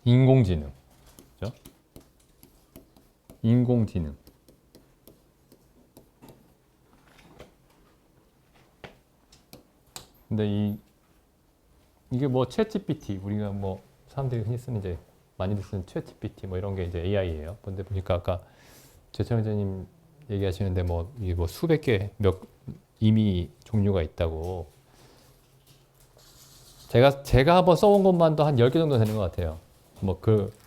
인공지능. 그죠? 인공지능. 근데 이게 뭐 챗GPT, 우리가 뭐 사람들이 흔히 쓰는 이제 많이들 쓰는 챗GPT 뭐 이런 게 이제 AI예요. 근데 보니까 아까 최철 원장님 얘기하시는데 뭐 이게 뭐 수백 개 이미 종류가 있다고. 제가 한번 써본 것만도 한 10개 정도 되는 것 같아요. 뭐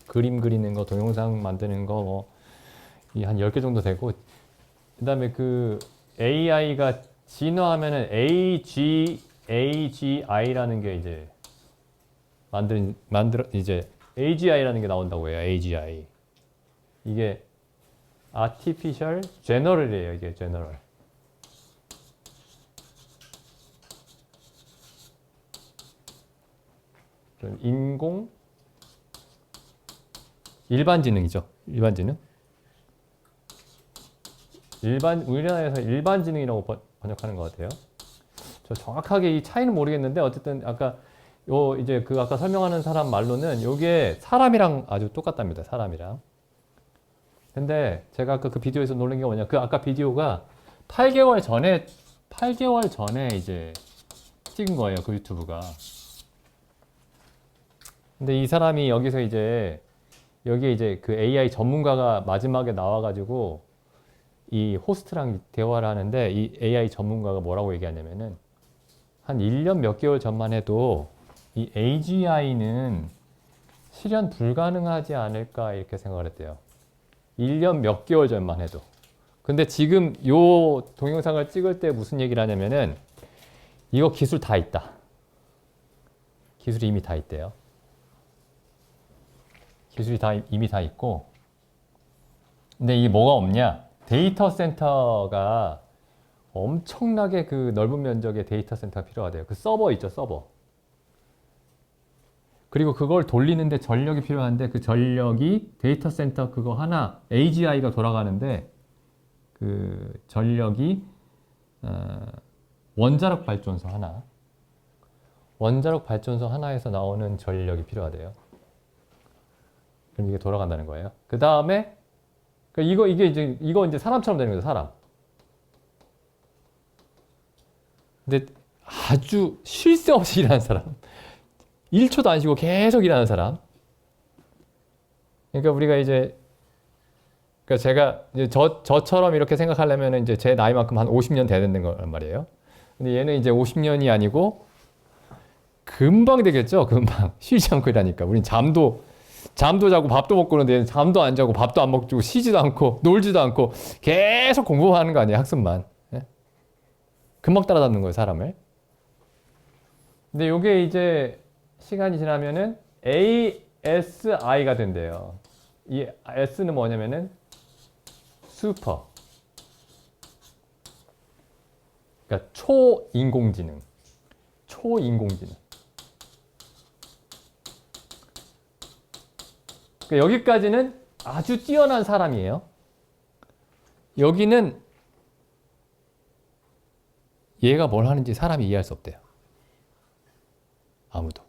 그림 그리는 거, 동영상 만드는 거 뭐 한 10개 정도 되고, 그다음에 그 AI가 진화하면은 AGI라는 게 이제 만들어 이제 AGI라는 게 나온다고 해요. AGI. 이게 Artificial General이에요. 이게 General. 인공 일반지능이죠. 일반지능. 우리나라에서 일반지능이라고 번역하는 것 같아요. 저 정확하게 이 차이는 모르겠는데 어쨌든 아까 이제 그 아까 설명하는 사람 말로는 요게 사람이랑 아주 똑같답니다. 사람이랑. 근데 제가 아까 그 비디오에서 놀란 게 뭐냐? 그 아까 비디오가 8개월 전에 이제 찍은 거예요. 그 유튜브가. 근데 이 사람이 여기서 이제 여기에 이제 그 AI 전문가가 마지막에 나와가지고 이 호스트랑 대화를 하는데 이 AI 전문가가 뭐라고 얘기하냐면은 한 1년 몇 개월 전만 해도 이 AGI는 실현 불가능하지 않을까 이렇게 생각을 했대요. 1년 몇 개월 전만 해도. 근데 지금 요 동영상을 찍을 때 무슨 얘기를 하냐면은 이거 기술 다 있다. 기술이 이미 다 있대요. 기술이 이미 다 있고. 근데 이게 뭐가 없냐? 데이터 센터가 엄청나게 그 넓은 면적의 데이터 센터가 필요하대요. 그 서버 있죠, 서버. 그리고 그걸 돌리는데 전력이 필요한데 그 전력이 데이터 센터 그거 하나 AGI가 돌아가는데 그 전력이 원자력 발전소 하나에서 나오는 전력이 필요하대요. 그럼 이게 돌아간다는 거예요. 그 다음에 이거 이제 사람처럼 되는 거죠, 사람. 근데 아주 쉴 새 없이 일하는 사람. 1초도 안 쉬고 계속 일하는 사람. 그러니까 우리가 이제 그러니까 제가 이제 저처럼 이렇게 생각하려면 이제 제 나이만큼 한 50년 돼야 되는 거란 말이에요. 근데 얘는 이제 50년이 아니고 금방 되겠죠. 금방 쉬지 않고 일하니까. 우린 잠도 자고 밥도 먹고 그러는데 얘는 잠도 안 자고 밥도 안 먹고 쉬지도 않고 놀지도 않고 계속 공부하는 거 아니에요. 학습만. 예? 금방 따라잡는 거예요, 사람을. 근데 요게 이제 시간이 지나면은 ASI가 된대요. 이 S는 뭐냐면은 슈퍼. 그러니까 초인공지능. 그러니까 여기까지는 아주 뛰어난 사람이에요. 여기는 얘가 뭘 하는지 사람이 이해할 수 없대요. 아무도.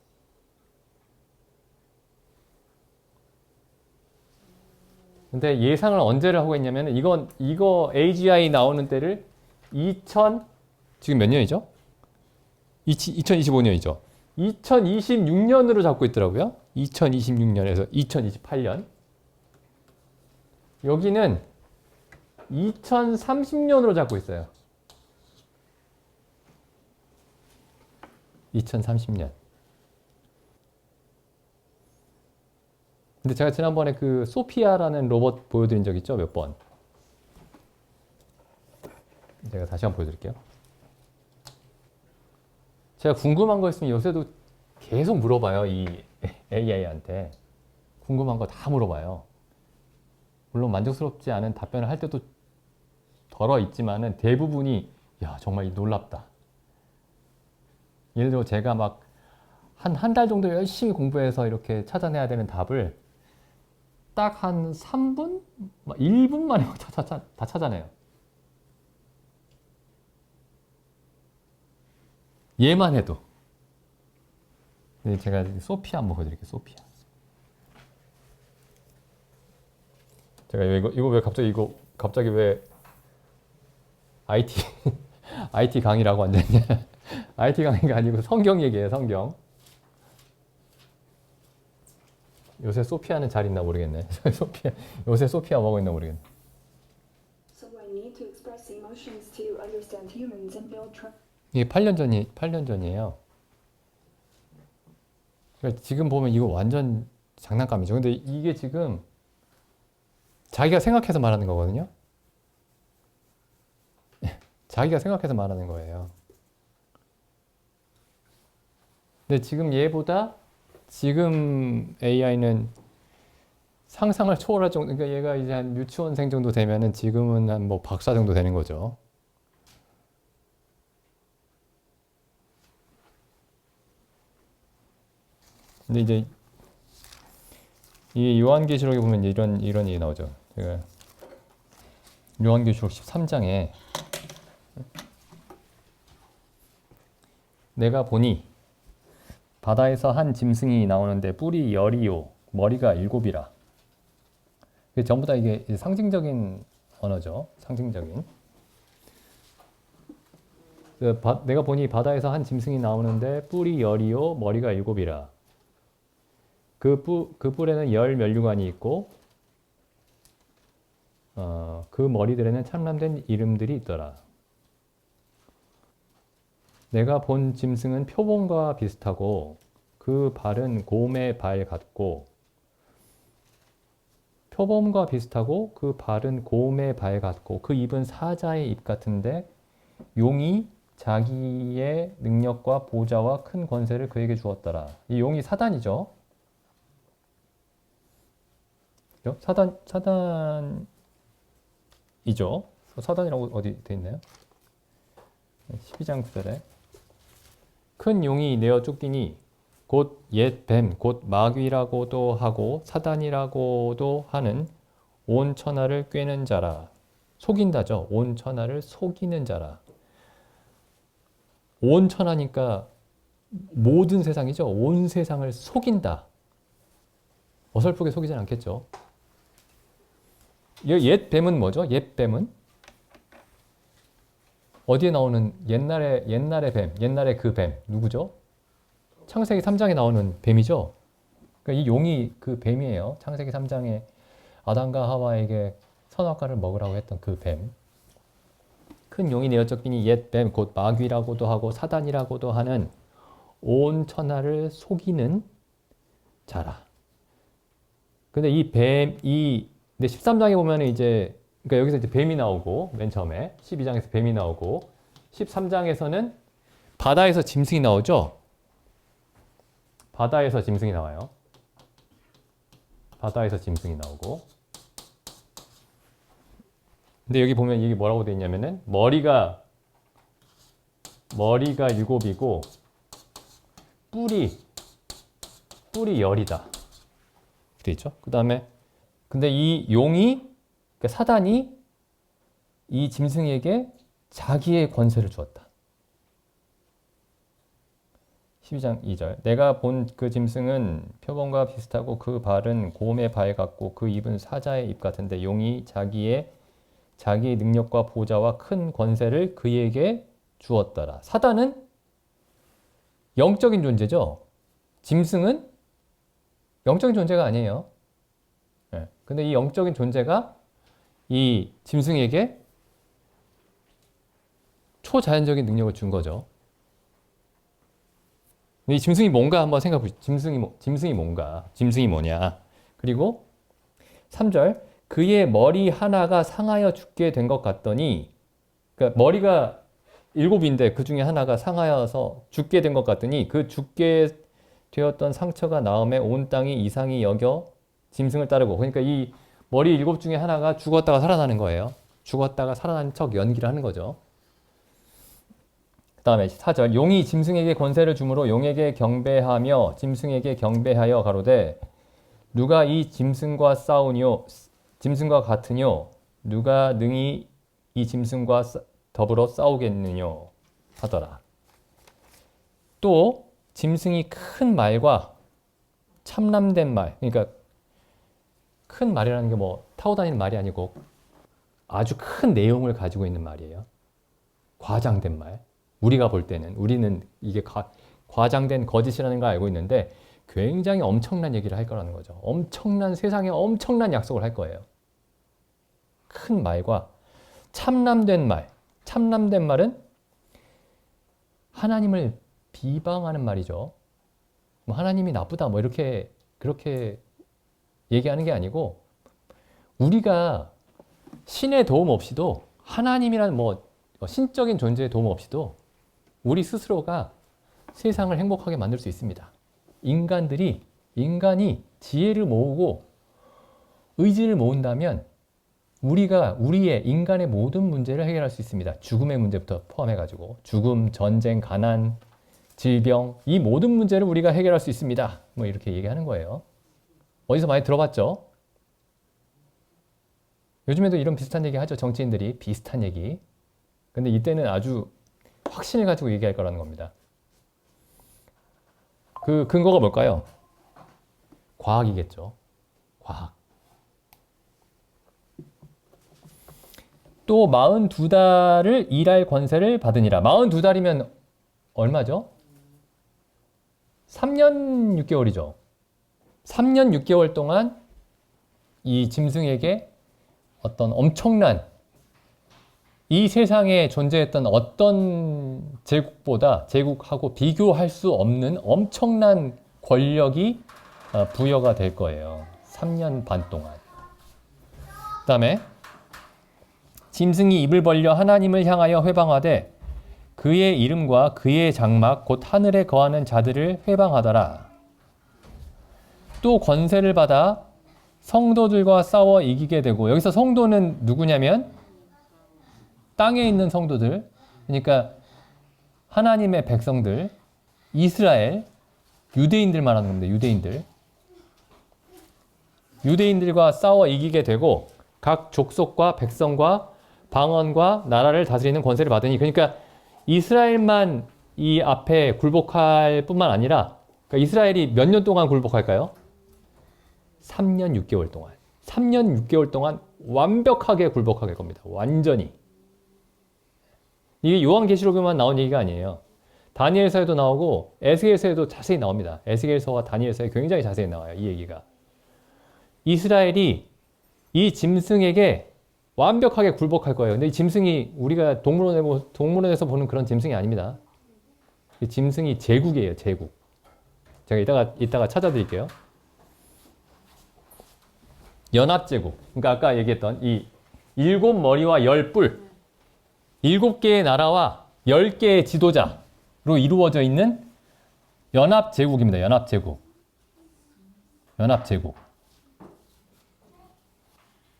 근데 예상을 언제를 하고 있냐면 이거 AGI 나오는 때를 지금 몇 년이죠? 2025년이죠. 2026년으로 잡고 있더라고요. 2026년에서 2028년. 여기는 2030년으로 잡고 있어요. 2030년. 근데 제가 지난번에 그 소피아라는 로봇 보여드린 적 있죠? 몇 번. 제가 다시 한번 보여드릴게요. 제가 궁금한 거 있으면 요새도 계속 물어봐요. 이 AI한테. 궁금한 거 다 물어봐요. 물론 만족스럽지 않은 답변을 할 때도 덜어 있지만은 대부분이 야 정말 놀랍다. 예를 들어 제가 막 한 달 정도 열심히 공부해서 이렇게 찾아내야 되는 답을 딱 한 3분? 1분 만에 다 찾아내요. 얘만 해도. 제가 소피아 한번 보여드릴게요. 소피아. 제가 이거 왜 갑자기 왜 IT IT 강의라고 앉았냐? IT 강의가 아니고 성경 얘기예요, 성경. 요새 소피아는 잘 있나 모르겠네. 요새 소피아 뭐하고 있나 모르겠네. So I need to express emotions to understand humans and build trust. 이게 8년 전이에요. 그러니까 지금 보면 이거 완전 장난감이죠. 근데 이게 지금 자기가 생각해서 말하는 거거든요. 자기가 생각해서 말하는 거예요. 근데 지금 얘보다 지금 AI는 상상을 초월할 정도, 그러니까 얘가 이제 한 유치원생 정도 되면은 지금은 한 뭐 박사 정도 되는 거죠. 근데 이제 이 요한계시록에 보면 이런 일이 나오죠. 제가 요한계시록 13장에 내가 보니 바다에서 한 짐승이 나오는데 뿔이 10이요 머리가 7이라. 전부 다 이게 상징적인 언어죠. 상징적인. 내가 보니 바다에서 한 짐승이 나오는데 뿔이 10이요 머리가 7이라. 그 뿔에는 10 면류관이 있고 그 머리들에는 참람된 이름들이 있더라. 내가 본 짐승은 표범과 비슷하고 그 발은 곰의 발 같고 표범과 비슷하고 그 발은 곰의 발 같고 그 입은 사자의 입 같은데 용이 자기의 능력과 보좌와 큰 권세를 그에게 주었더라. 이 용이 사단이죠. 사단이죠. 사단이라고 어디 돼 있나요? 12장 9절에 큰 용이 내어 쫓기니 곧 옛 뱀, 곧 마귀라고도 하고 사단이라고도 하는 온 천하를 꿰는 자라. 속인다죠. 온 천하를 속이는 자라. 온 천하니까 모든 세상이죠. 온 세상을 속인다. 어설프게 속이진 않겠죠. 옛 뱀은 뭐죠? 옛 뱀은 어디에 나오는 옛날의 뱀, 옛날의 그 뱀 누구죠? 창세기 3장에 나오는 뱀이죠. 그러니까 이 용이 그 뱀이에요. 창세기 3장에 아담과 하와에게 선악과를 먹으라고 했던 그 뱀. 큰 용이 내어 쫓기니 옛 뱀, 곧 마귀라고도 하고 사단이라고도 하는 온 천하를 속이는 자라. 근데 근데 13장에 보면 이제 그러니까 여기서 이제 뱀이 나오고 맨 처음에 12장에서 뱀이 나오고 13장에서는 바다에서 짐승이 나오죠. 바다에서 짐승이 나와요. 바다에서 짐승이 나오고. 근데 여기 보면 이게 뭐라고 되어 있냐면은 머리가 7이고 뿔이 10이다. 돼 있죠. 그다음에 근데 이 용이 그러니까 사단이 이 짐승에게 자기의 권세를 주었다. 12장 2절 내가 본 그 짐승은 표범과 비슷하고 그 발은 곰의 발 같고 그 입은 사자의 입 같은데 용이 자기의 능력과 보좌와 큰 권세를 그에게 주었더라. 사단은 영적인 존재죠. 짐승은 영적인 존재가 아니에요. 네. 근데 이 영적인 존재가 이 짐승에게 초자연적인 능력을 준 거죠. 이 짐승이 뭔가 한번 생각해 보시죠. 짐승이 뭔가? 짐승이 뭐냐? 그리고 3절 그의 머리 하나가 상하여 죽게 된 것 같더니 그러니까 머리가 7인데 그 중에 하나가 상하여서 죽게 된 것 같더니 그 죽게 되었던 상처가 나음에 온 땅이 이상히 여겨 짐승을 따르고 그러니까 이 머리 7 중에 하나가 죽었다가 살아나는 거예요. 죽었다가 살아난 척 연기를 하는 거죠. 그 다음에 4절 용이 짐승에게 권세를 주므로 용에게 경배하며 짐승에게 경배하여 가로되 누가 이 짐승과 같으뇨 누가 능히 이 짐승과 더불어 싸우겠느뇨 하더라. 또 짐승이 큰 말과 참람된 말 그러니까 큰 말이라는 게 뭐 타고 다니는 말이 아니고 아주 큰 내용을 가지고 있는 말이에요. 과장된 말. 우리가 볼 때는 우리는 이게 과장된 거짓이라는 걸 알고 있는데 굉장히 엄청난 얘기를 할 거라는 거죠. 엄청난 세상에 엄청난 약속을 할 거예요. 큰 말과 참남된 말. 참남된 말은 하나님을 비방하는 말이죠. 뭐 하나님이 나쁘다 뭐 이렇게 그렇게 얘기하는 게 아니고 우리가 신의 도움 없이도 하나님이라는 뭐 신적인 존재의 도움 없이도 우리 스스로가 세상을 행복하게 만들 수 있습니다. 인간이 지혜를 모으고 의지를 모은다면 우리가 우리의 인간의 모든 문제를 해결할 수 있습니다. 죽음의 문제부터 포함해가지고 죽음, 전쟁, 가난, 질병 이 모든 문제를 우리가 해결할 수 있습니다. 뭐 이렇게 얘기하는 거예요. 어디서 많이 들어봤죠? 요즘에도 이런 비슷한 얘기 하죠. 정치인들이 비슷한 얘기. 근데 이때는 아주 확신을 가지고 얘기할 거라는 겁니다. 그 근거가 뭘까요? 과학이겠죠. 과학. 또 42달을 일할 권세를 받으니라. 42달이면 얼마죠? 3년 6개월이죠. 3년 6개월 동안 이 짐승에게 어떤 엄청난 이 세상에 존재했던 어떤 제국하고 비교할 수 없는 엄청난 권력이 부여가 될 거예요. 3년 반 동안. 그 다음에 짐승이 입을 벌려 하나님을 향하여 회방하되 그의 이름과 그의 장막 곧 하늘에 거하는 자들을 회방하더라. 또 권세를 받아 성도들과 싸워 이기게 되고 여기서 성도는 누구냐면 땅에 있는 성도들 그러니까 하나님의 백성들 이스라엘 유대인들 말하는 겁니다. 유대인들과 싸워 이기게 되고 각 족속과 백성과 방언과 나라를 다스리는 권세를 받으니 그러니까 이스라엘만 이 앞에 굴복할 뿐만 아니라 그러니까 이스라엘이 몇 년 동안 굴복할까요? 3년 6개월 동안. 3년 6개월 동안 완벽하게 굴복하게 겁니다. 완전히. 이게 요한계시록에만 나온 얘기가 아니에요. 다니엘서에도 나오고 에스겔서에도 자세히 나옵니다. 에스겔서와 다니엘서에 굉장히 자세히 나와요. 이 얘기가. 이스라엘이 이 짐승에게 완벽하게 굴복할 거예요. 근데 이 짐승이 우리가 동물원에서 보는 그런 짐승이 아닙니다. 이 짐승이 제국이에요. 제국. 제가 이따가 찾아드릴게요. 연합제국. 그러니까 아까 얘기했던 이 7머리와 10뿔. 7개의 나라와 10개의 지도자로 이루어져 있는 연합제국입니다. 연합제국.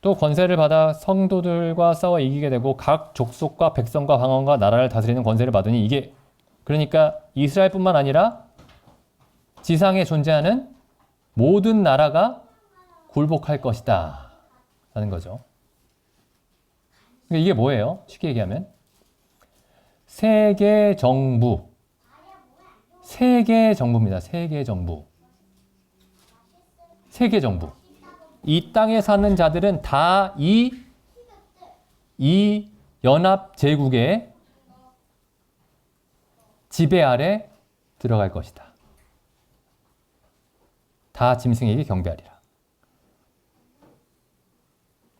또 권세를 받아 성도들과 싸워 이기게 되고 각 족속과 백성과 방언과 나라를 다스리는 권세를 받으니 이게 그러니까 이스라엘뿐만 아니라 지상에 존재하는 모든 나라가 굴복할 것이다 라는 거죠. 이게 뭐예요? 쉽게 얘기하면 세계 정부입니다. 세계 정부. 이 땅에 사는 자들은 다 이 연합 제국의 지배 아래 들어갈 것이다. 다 짐승에게 경배하리라.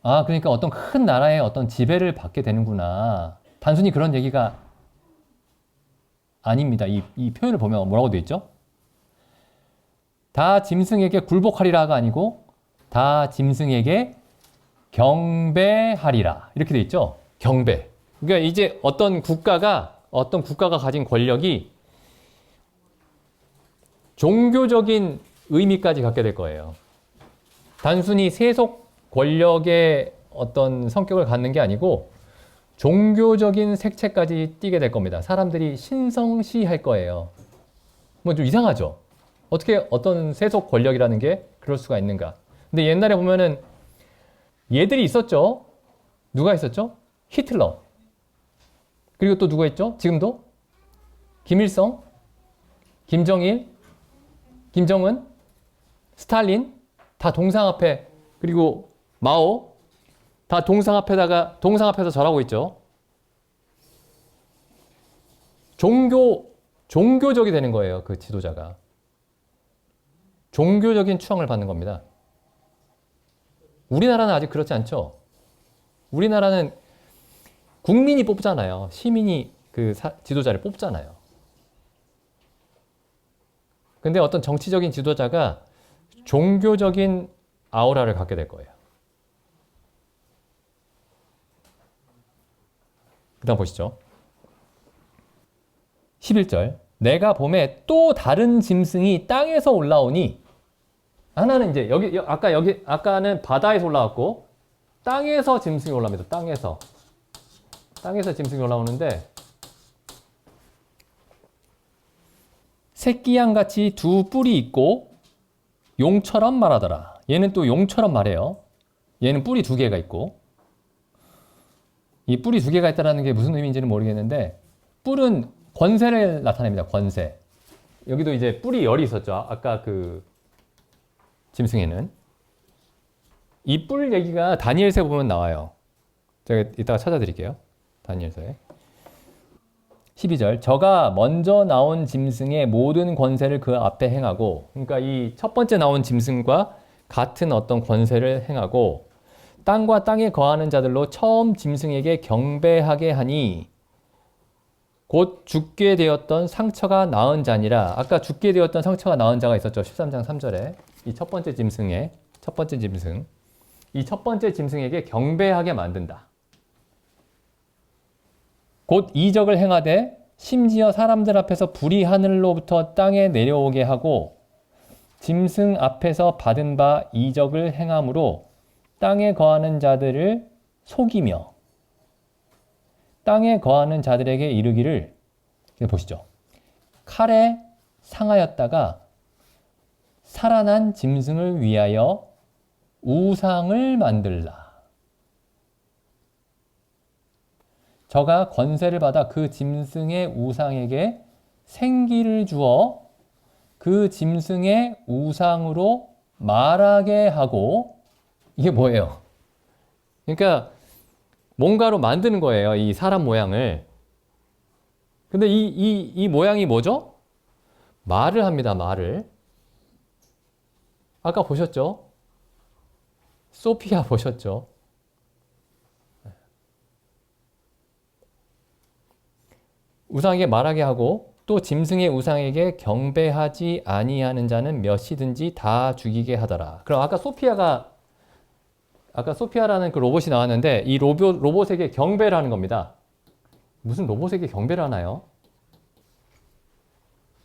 아, 그러니까 어떤 큰 나라의 어떤 지배를 받게 되는구나. 단순히 그런 얘기가 아닙니다. 이 표현을 보면 뭐라고 되어 있죠? 다 짐승에게 굴복하리라가 아니고 다 짐승에게 경배하리라. 이렇게 되어 있죠? 경배. 그러니까 이제 어떤 국가가 가진 권력이 종교적인 의미까지 갖게 될 거예요. 단순히 세속 권력의 어떤 성격을 갖는 게 아니고 종교적인 색채까지 띠게 될 겁니다. 사람들이 신성시할 거예요. 뭐 좀 이상하죠? 어떻게 어떤 세속 권력이라는 게 그럴 수가 있는가? 근데 옛날에 보면은 얘들이 있었죠? 누가 있었죠? 히틀러. 그리고 또 누가 있죠? 지금도? 김일성, 김정일, 김정은, 스탈린 다 동상 앞에 그리고 마오 다 동상 앞에서 절하고 있죠. 종교적이 되는 거예요. 그 지도자가. 종교적인 추앙을 받는 겁니다. 우리나라는 아직 그렇지 않죠. 우리나라는 국민이 뽑잖아요. 시민이 그 지도자를 뽑잖아요. 근데 어떤 정치적인 지도자가 종교적인 아우라를 갖게 될 거예요. 그 다음 보시죠. 11절. 내가 봄에 또 다른 짐승이 땅에서 올라오니, 하나는 이제 아까는 바다에서 올라왔고, 땅에서 짐승이 올라옵니다. 땅에서 짐승이 올라오는데, 새끼양같이 두 뿔이 있고 용처럼 말하더라. 얘는 또 용처럼 말해요. 얘는 뿔이 두 개가 있고, 이 뿔이 두 개가 있다는 게 무슨 의미인지는 모르겠는데, 뿔은 권세를 나타냅니다. 권세. 여기도 이제 뿔이 열이 있었죠. 아까 그 짐승에는. 이 뿔 얘기가 다니엘서에 보면 나와요. 제가 이따가 찾아드릴게요. 다니엘서에. 12절. 저가 먼저 나온 짐승의 모든 권세를 그 앞에 행하고, 그러니까 이 첫 번째 나온 짐승과 같은 어떤 권세를 행하고, 땅과 땅에 거하는 자들로 처음 짐승에게 경배하게 하니, 곧 죽게 되었던 상처가 나은 자니라. 아까 죽게 되었던 상처가 나은 자가 있었죠. 13장 3절에. 이 첫 번째 짐승. 이 첫 번째 짐승에게 경배하게 만든다. 곧 이적을 행하되 심지어 사람들 앞에서 불이 하늘로부터 땅에 내려오게 하고 짐승 앞에서 받은 바 이적을 행함으로 땅에 거하는 자들을 속이며 땅에 거하는 자들에게 이르기를, 보시죠. 칼에 상하였다가 살아난 짐승을 위하여 우상을 만들라. 저가 권세를 받아 그 짐승의 우상에게 생기를 주어 그 짐승의 우상으로 말하게 하고, 이게 뭐예요? 그러니까 뭔가로 만드는 거예요. 이 사람 모양을. 근데 이 모양이 뭐죠? 말을 합니다. 말을. 아까 보셨죠? 소피아 보셨죠? 우상에게 말하게 하고 또 짐승의 우상에게 경배하지 아니하는 자는 몇이든지 다 죽이게 하더라. 그럼 아까 소피아라는 그 로봇이 나왔는데 이 로봇에게 경배를 하는 겁니다. 무슨 로봇에게 경배를 하나요?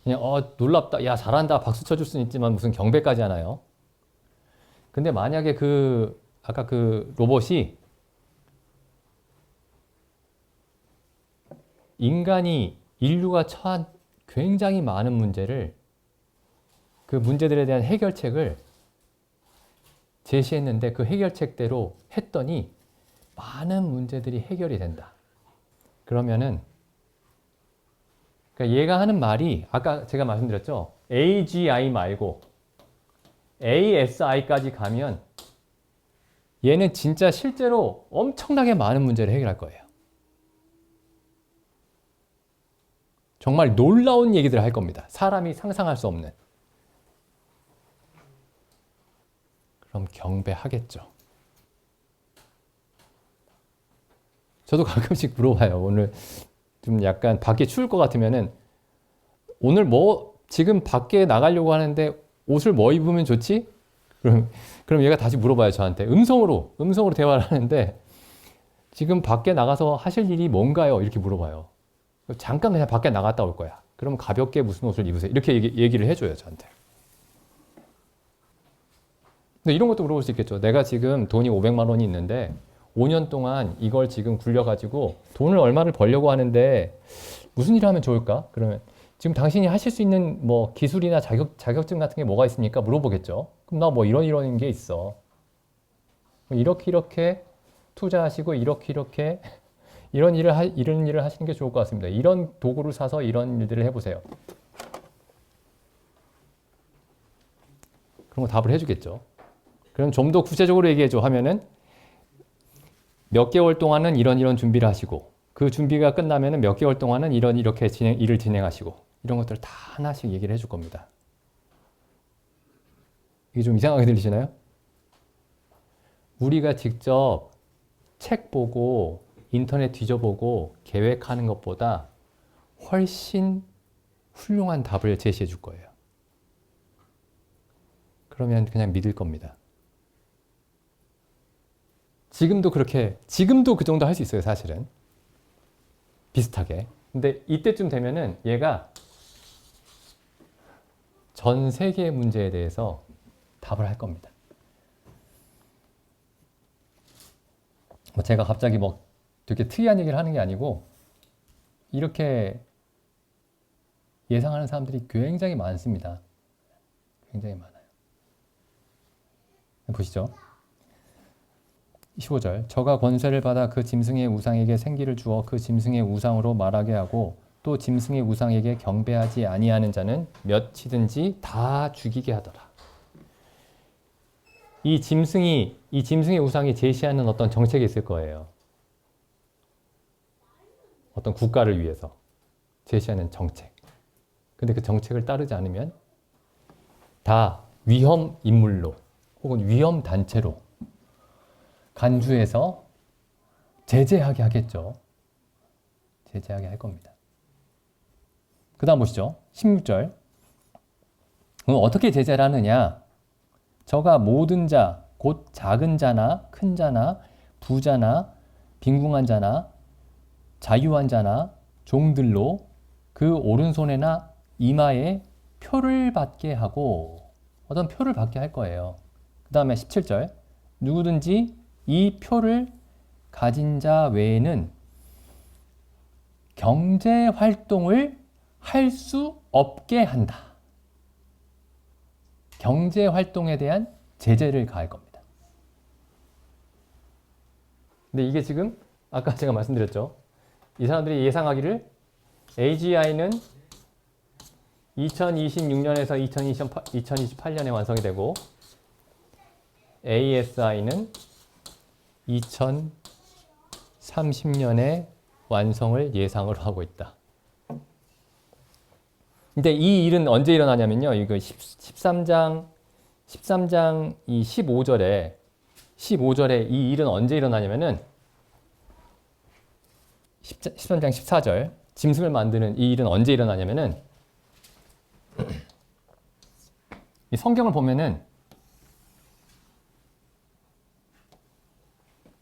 그냥 놀랍다, 야 잘한다, 박수 쳐줄 수는 있지만 무슨 경배까지 하나요? 근데 만약에 아까 그 로봇이 인류가 처한 굉장히 많은 문제를, 그 문제들에 대한 해결책을 제시했는데 그 해결책대로 했더니 많은 문제들이 해결이 된다. 그러면은, 그러니까 얘가 하는 말이 아까 제가 말씀드렸죠. AGI 말고 ASI까지 가면 얘는 진짜 실제로 엄청나게 많은 문제를 해결할 거예요. 정말 놀라운 얘기들을 할 겁니다. 사람이 상상할 수 없는. 그럼 경배하겠죠. 저도 가끔씩 물어봐요. 오늘 좀 약간 밖에 추울 것 같으면은, 오늘 지금 밖에 나가려고 하는데 옷을 뭐 입으면 좋지? 그럼 얘가 다시 물어봐요. 저한테. 음성으로 대화를 하는데, 지금 밖에 나가서 하실 일이 뭔가요? 이렇게 물어봐요. 잠깐 그냥 밖에 나갔다 올 거야. 그럼 가볍게 무슨 옷을 입으세요? 이렇게 얘기를 해줘요. 저한테. 근데 이런 것도 물어볼 수 있겠죠. 내가 지금 돈이 500만 원이 있는데 5년 동안 이걸 지금 굴려가지고 돈을 얼마를 벌려고 하는데 무슨 일을 하면 좋을까? 그러면 지금 당신이 하실 수 있는 뭐 기술이나 자격증 같은 게 뭐가 있습니까? 물어보겠죠. 그럼 나 뭐 이런 게 있어. 이렇게 투자하시고 이렇게 이런 일을 하시는 게 좋을 것 같습니다. 이런 도구를 사서 이런 일들을 해보세요. 그런 거 답을 해주겠죠. 그럼 좀 더 구체적으로 얘기해줘 하면은, 몇 개월 동안은 이런 준비를 하시고 그 준비가 끝나면은 몇 개월 동안은 이렇게 일을 진행하시고 이런 것들을 다 하나씩 얘기를 해줄 겁니다. 이게 좀 이상하게 들리시나요? 우리가 직접 책 보고 인터넷 뒤져보고 계획하는 것보다 훨씬 훌륭한 답을 제시해 줄 거예요. 그러면 그냥 믿을 겁니다. 지금도 그 정도 할 수 있어요, 사실은. 비슷하게. 근데 이때쯤 되면은 얘가 전 세계의 문제에 대해서 답을 할 겁니다. 제가 갑자기 되게 특이한 얘기를 하는 게 아니고 이렇게 예상하는 사람들이 굉장히 많습니다. 굉장히 많아요. 보시죠. 15절. 저가 권세를 받아 그 짐승의 우상에게 생기를 주어 그 짐승의 우상으로 말하게 하고 또 짐승의 우상에게 경배하지 아니하는 자는 몇이든지 다 죽이게 하더라. 이 짐승의 우상이 제시하는 어떤 정책이 있을 거예요. 어떤 국가를 위해서 제시하는 정책. 근데 그 정책을 따르지 않으면 다 위험 인물로 혹은 위험 단체로 간주해서 제재하게 하겠죠. 제재하게 할 겁니다. 그 다음 보시죠. 16절. 어떻게 제재를 하느냐? 저가 모든 자, 곧 작은 자나 큰 자나 부자나 빈궁한 자나 자유한 자나 종들로 그 오른손에나 이마에 표를 받게 하고 어떤 표를 받게 할 거예요. 그 다음에 17절. 누구든지 이 표를 가진 자 외에는 경제 활동을 할 수 없게 한다. 경제 활동에 대한 제재를 가할 겁니다. 근데 이게 지금 아까 제가 말씀드렸죠. 이 사람들이 예상하기를 AGI는 2026년에서 2028년에 완성이 되고 ASI는 2030년에 완성을 예상을 하고 있다. 근데 이 일은 언제 일어나냐면요. 이거 13장 이 15절에 이 일은 언제 일어나냐면은 13장 14절 짐승을 만드는 이 일은 언제 일어나냐면은 이 성경을 보면은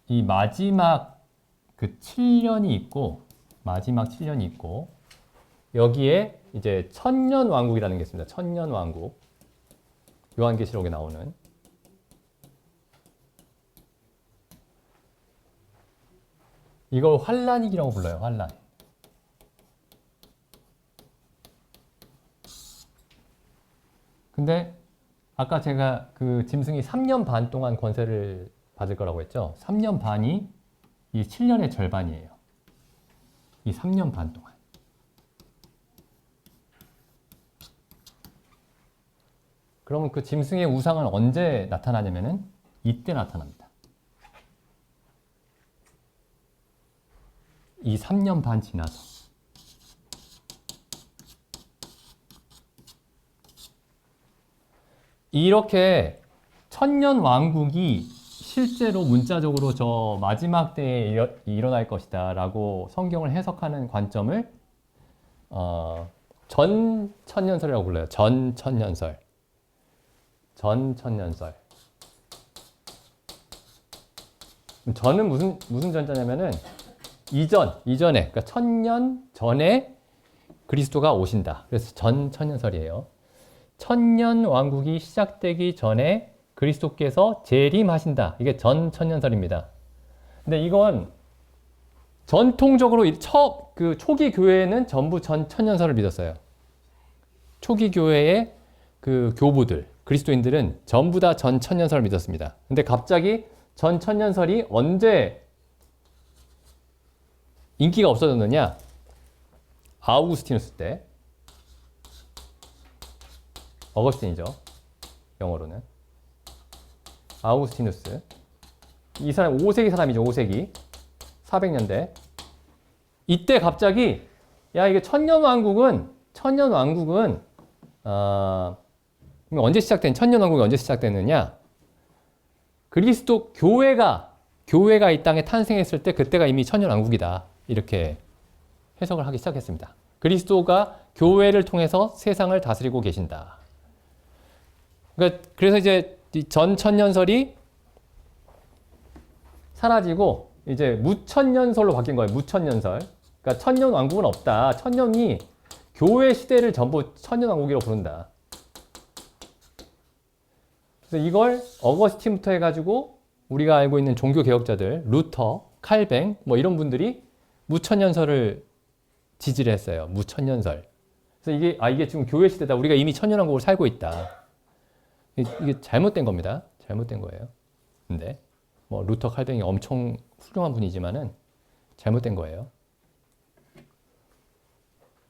이 마지막 그 7년이 있고 여기에 이제 천년 왕국이라는 게 있습니다. 천년 왕국. 요한계시록에 나오는 이걸 환란이라고 불러요. 환란. 근데 아까 제가 그 짐승이 3년 반 동안 권세를 받을 거라고 했죠. 3년 반이 이 7년의 절반이에요. 이 3년 반 동안. 그러면 그 짐승의 우상은 언제 나타나냐면은 이때 나타납니다. 이 3년 반 지나서. 이렇게 천년 왕국이 실제로 문자적으로 저 마지막 때에 일어날 것이다 라고 성경을 해석하는 관점을 전천년설이라고 불러요. 전천년설. 전은 무슨 전자냐면은 이전에 그러니까 1000년 전에 그리스도가 오신다. 그래서 전천년설이에요. 천년 왕국이 시작되기 전에 그리스도께서 재림하신다. 이게 전천년설입니다. 근데 이건 전통적으로 그 초기 교회는 전부 전천년설을 믿었어요. 초기 교회의 그 교부들, 그리스도인들은 전부 다 전천년설을 믿었습니다. 근데 갑자기 전천년설이 언제 인기가 없어졌느냐? 아우구스티누스 때. 어거스틴이죠. 영어로는. 아우구스티누스. 이 사람 5세기 사람이죠. 5세기 400년대. 이때 갑자기 야 이게 천년왕국은 언제 시작된 천년왕국이 언제 시작됐느냐? 그리스도 교회가 이 땅에 탄생했을 때 그때가 이미 천년왕국이다. 이렇게 해석을 하기 시작했습니다. 그리스도가 교회를 통해서 세상을 다스리고 계신다. 그래서 이제 전 천년설이 사라지고 이제 무천년설로 바뀐 거예요. 무천년설. 그러니까 천년왕국은 없다. 천년이 교회 시대를 전부 천년왕국이라고 부른다. 그래서 이걸 어거스틴부터 해가지고 우리가 알고 있는 종교 개혁자들, 루터, 칼뱅 뭐 이런 분들이 무천년설을 지지를 했어요. 무천년설. 그래서 이게 지금 교회 시대다. 우리가 이미 천년왕국을 살고 있다. 이게 잘못된 겁니다. 잘못된 거예요. 근데 뭐 루터, 칼뱅이 엄청 훌륭한 분이지만은 잘못된 거예요.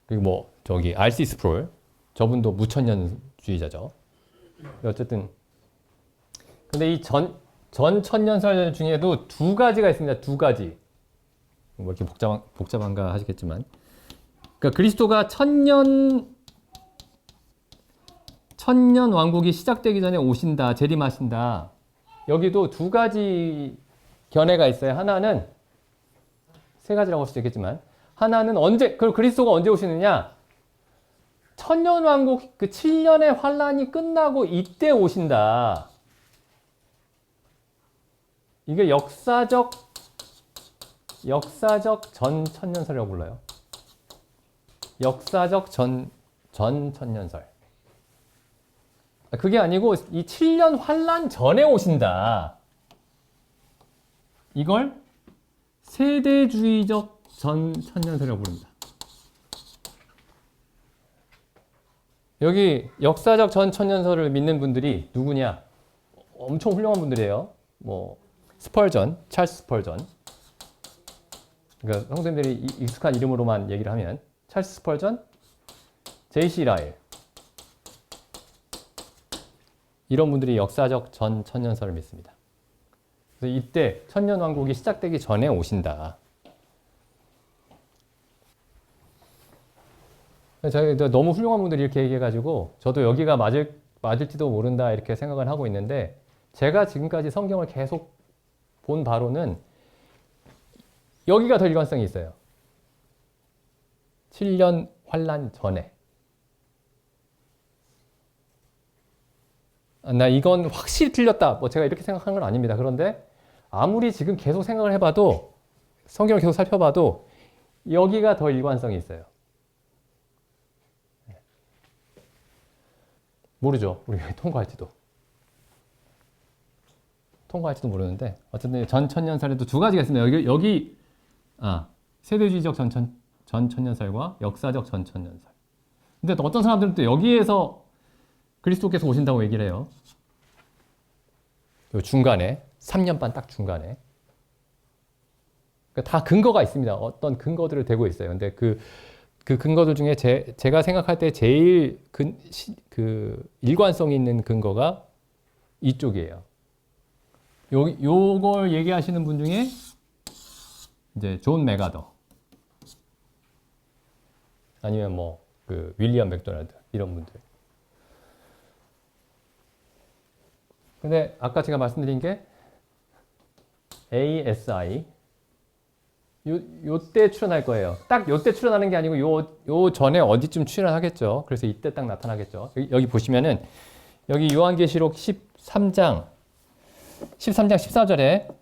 그리고 뭐 저기 R.C. 스프롤 저분도 무천년주의자죠. 어쨌든 근데 이 전 천년설 중에도 두 가지가 있습니다. 두 가지. 뭐 이렇게 복잡한가 하시겠지만, 그러니까 그리스도가 천년 왕국이 시작되기 전에 오신다, 재림하신다. 여기도 두 가지 견해가 있어요. 하나는 세 가지라고 할 수도 있겠지만, 하나는 그리스도가 언제 오시느냐? 천년 왕국 그 7년의 환란이 끝나고 이때 오신다. 이게 역사적 전 천년설이라고 불러요. 역사적 전 천년설. 그게 아니고 이 7년 환란 전에 오신다. 이걸 세대주의적 전 천년설이라고 부릅니다. 여기 역사적 전 천년설을 믿는 분들이 누구냐? 엄청 훌륭한 분들이에요. 뭐 스펄전, 찰스 스펄전. 그러니까 성도님들이 익숙한 이름으로만 얘기를 하면 찰스 스펄전, J.C. 라일 이런 분들이 역사적 전 천년설을 믿습니다. 그래서 이때 천년왕국이 시작되기 전에 오신다. 저희 너무 훌륭한 분들이 이렇게 얘기해가지고 저도 여기가 맞을지도 모른다 이렇게 생각을 하고 있는데, 제가 지금까지 성경을 계속 본 바로는 여기가 더 일관성이 있어요. 7년 환란 전에. 나 이건 확실히 틀렸다. 뭐 제가 이렇게 생각하는 건 아닙니다. 그런데 아무리 지금 계속 생각을 해봐도, 성경을 계속 살펴봐도 여기가 더 일관성이 있어요. 모르죠. 우리가 통과할지도 모르는데, 어쨌든 전 천년설에도 두 가지가 있습니다. 여기 세대주의적 전 천년설과 역사적 전 천년설. 근데 또 어떤 사람들은 또 여기에서 그리스도께서 오신다고 얘기를 해요. 요 중간에 3년 반 딱 중간에. 그러니까 다 근거가 있습니다. 어떤 근거들을 대고 있어요. 근데 그 근거들 중에 제가 생각할 때 제일 일관성이 있는 근거가 이쪽이에요. 요걸 얘기하시는 분 중에 이제 존 맥아더, 아니면 뭐 윌리엄 맥도날드 이런 분들. 근데 아까 제가 말씀드린 게 ASI 요때 출연할 거예요. 딱 요때 출연하는 게 아니고 요 전에 어디쯤 출연하겠죠. 그래서 이때 딱 나타나겠죠. 여기 보시면은 여기 요한계시록 13장 14절에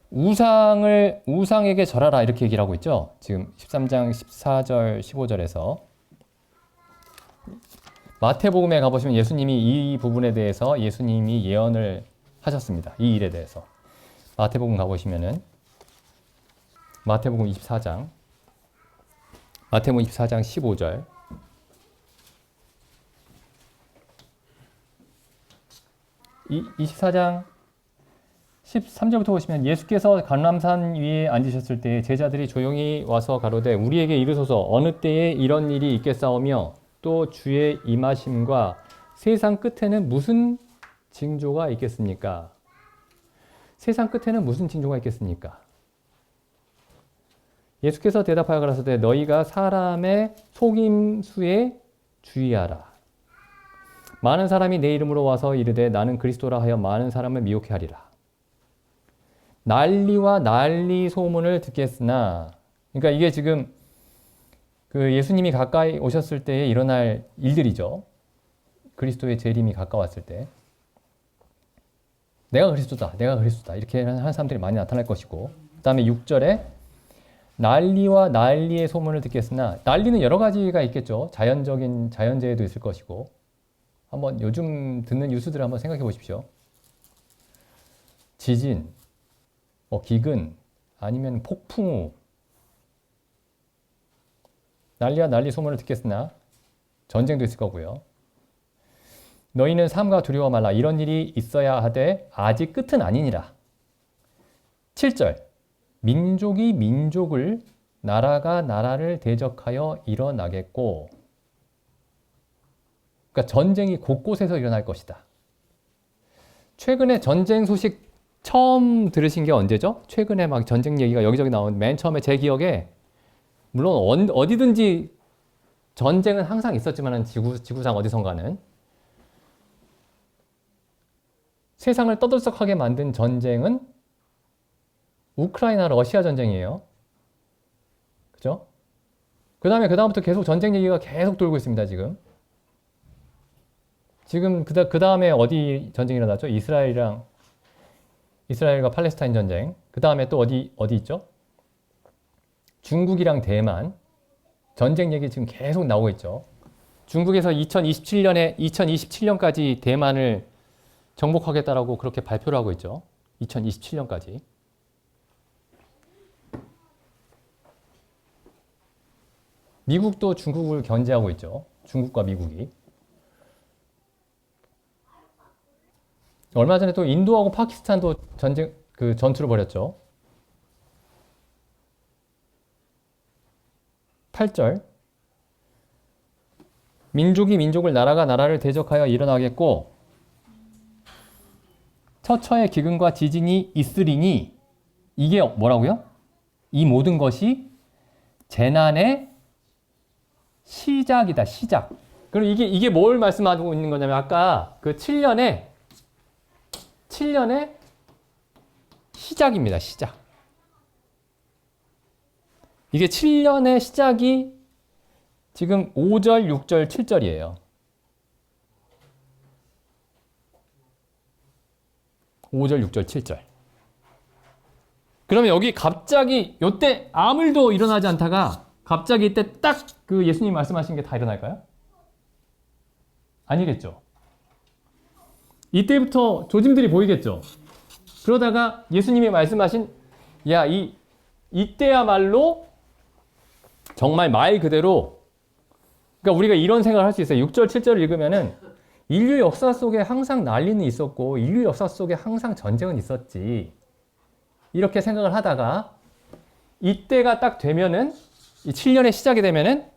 우상에게 절하라 이렇게 얘기를 하고 있죠. 지금 13장 14절 15절에서 마태복음에 가보시면 예수님이 이 부분에 대해서 예수님이 예언을 하셨습니다. 이 일에 대해서. 마태복음 가보시면은 마태복음 24장 15절. 이 24장 13절부터 보시면 예수께서 감람산 위에 앉으셨을 때 제자들이 조용히 와서 가로되 우리에게 이르소서 어느 때에 이런 일이 있겠사오며 또 주의 임하심과 세상 끝에는 무슨 징조가 있겠습니까? 세상 끝에는 무슨 징조가 있겠습니까? 예수께서 대답하여 가라사대 너희가 사람의 속임수에 주의하라. 많은 사람이 내 이름으로 와서 이르되 나는 그리스도라 하여 많은 사람을 미혹해 하리라. 난리와 난리 소문을 듣겠으나, 그러니까 이게 지금 그 예수님이 가까이 오셨을 때에 일어날 일들이죠. 그리스도의 재림이 가까웠을 때. 내가 그리스도다, 내가 그리스도다 이렇게 하는 사람들이 많이 나타날 것이고, 그 다음에 6절에 난리와 난리의 소문을 듣겠으나, 난리는 여러 가지가 있겠죠. 자연적인 자연재해도 있을 것이고, 한번 요즘 듣는 뉴스들을 한번 생각해 보십시오. 지진, 기근, 아니면 폭풍우. 난리와 난리 소문을 듣겠으나 전쟁도 있을 거고요. 너희는 삼가 두려워 말라. 이런 일이 있어야 하되 아직 끝은 아니니라. 7절 민족이 민족을 나라가 나라를 대적하여 일어나겠고, 그러니까 전쟁이 곳곳에서 일어날 것이다. 최근에 전쟁 소식 처음 들으신 게 언제죠? 최근에 막 전쟁 얘기가 여기저기 나온 맨 처음에 제 기억에, 물론 어디든지 전쟁은 항상 있었지만 지구상 어디선가는 세상을 떠들썩하게 만든 전쟁은 우크라이나 러시아 전쟁이에요. 그죠? 그다음부터 계속 전쟁 얘기가 계속 돌고 있습니다, 지금. 그 다음에 어디 전쟁이 일어났죠? 이스라엘과 팔레스타인 전쟁. 그 다음에 또 어디 있죠? 중국이랑 대만. 전쟁 얘기 지금 계속 나오고 있죠. 중국에서 2027년까지 대만을 정복하겠다라고 그렇게 발표를 하고 있죠. 2027년까지. 미국도 중국을 견제하고 있죠. 중국과 미국이. 얼마 전에 또 인도하고 파키스탄도 전투를 벌였죠. 8절 민족이 민족을 나라가 나라를 대적하여 일어나겠고 처처의 기근과 지진이 있으리니, 이게 뭐라고요? 이 모든 것이 재난의 시작이다. 시작. 그럼 이게 뭘 말씀하고 있는 거냐면, 아까 그 7년의 시작입니다. 시작. 이게 7년의 시작이 지금 5절, 6절, 7절이에요. 5절, 6절, 7절. 그러면 여기 갑자기 요때 아무 일도 일어나지 않다가 갑자기 이때 딱 그 예수님 말씀하신 게 다 일어날까요? 아니겠죠. 이때부터 조짐들이 보이겠죠. 그러다가 예수님이 말씀하신, 야, 이때야말로 정말 말 그대로, 그러니까 우리가 이런 생각을 할 수 있어요. 6절, 7절을 읽으면은 인류 역사 속에 항상 난리는 있었고 인류 역사 속에 항상 전쟁은 있었지, 이렇게 생각을 하다가 이때가 딱 되면은, 이 7년의 시작이 되면은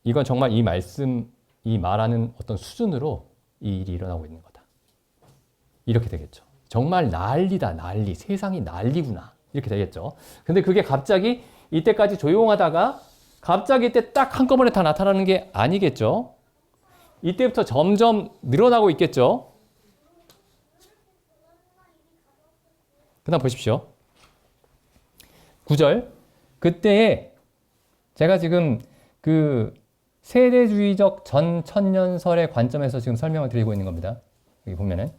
이건 정말 이 말하는 어떤 수준으로 이 일이 일어나고 있는 거다. 이렇게 되겠죠. 정말 난리다, 난리. 세상이 난리구나. 이렇게 되겠죠. 근데 그게 갑자기 이때까지 조용하다가 갑자기 이때 딱 한꺼번에 다 나타나는 게 아니겠죠. 이때부터 점점 늘어나고 있겠죠. 그 다음 보십시오. 9절. 그때에 제가 지금 그 세대주의적 전천년설의 관점에서 지금 설명을 드리고 있는 겁니다. 여기 보면은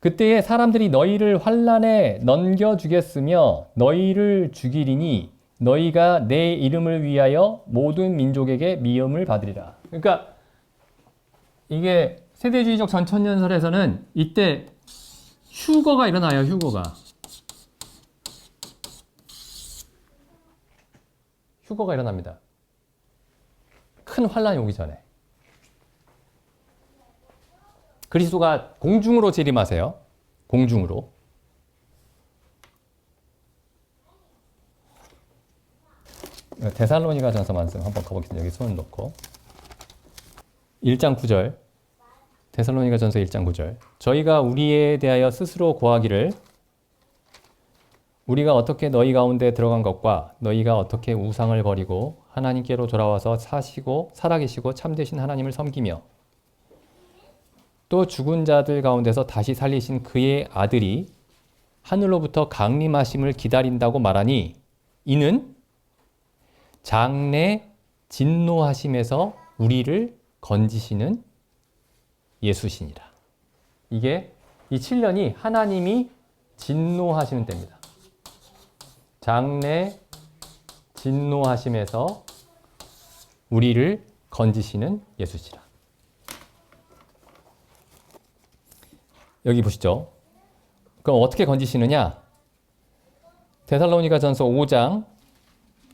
그때에 사람들이 너희를 환난에 넘겨주겠으며 너희를 죽이리니 너희가 내 이름을 위하여 모든 민족에게 미움을 받으리라. 그러니까 이게 세대주의적 전천년설에서는 이때 휴거가 일어나요. 휴거가 일어납니다. 큰 환란이 오기 전에. 그리스도가 공중으로 재림하세요. 공중으로. 데살로니가전서 말씀 한번 가보겠습니다. 여기 손을 놓고. 1장 9절. 데살로니가전서 1장 9절. 저희가 우리에 대하여 스스로 고하기를 우리가 어떻게 너희 가운데 들어간 것과 너희가 어떻게 우상을 버리고 하나님께로 돌아와서 사시고 살아계시고 참되신 하나님을 섬기며 또 죽은 자들 가운데서 다시 살리신 그의 아들이 하늘로부터 강림하심을 기다린다고 말하니 이는 장래 진노하심에서 우리를 건지시는 예수시니라. 이게 이 7년이 하나님이 진노하시는 때입니다. 장래 진노하심에서 우리를 건지시는 예수시라. 여기 보시죠. 그럼 어떻게 건지시느냐? 데살로니가전서 5장,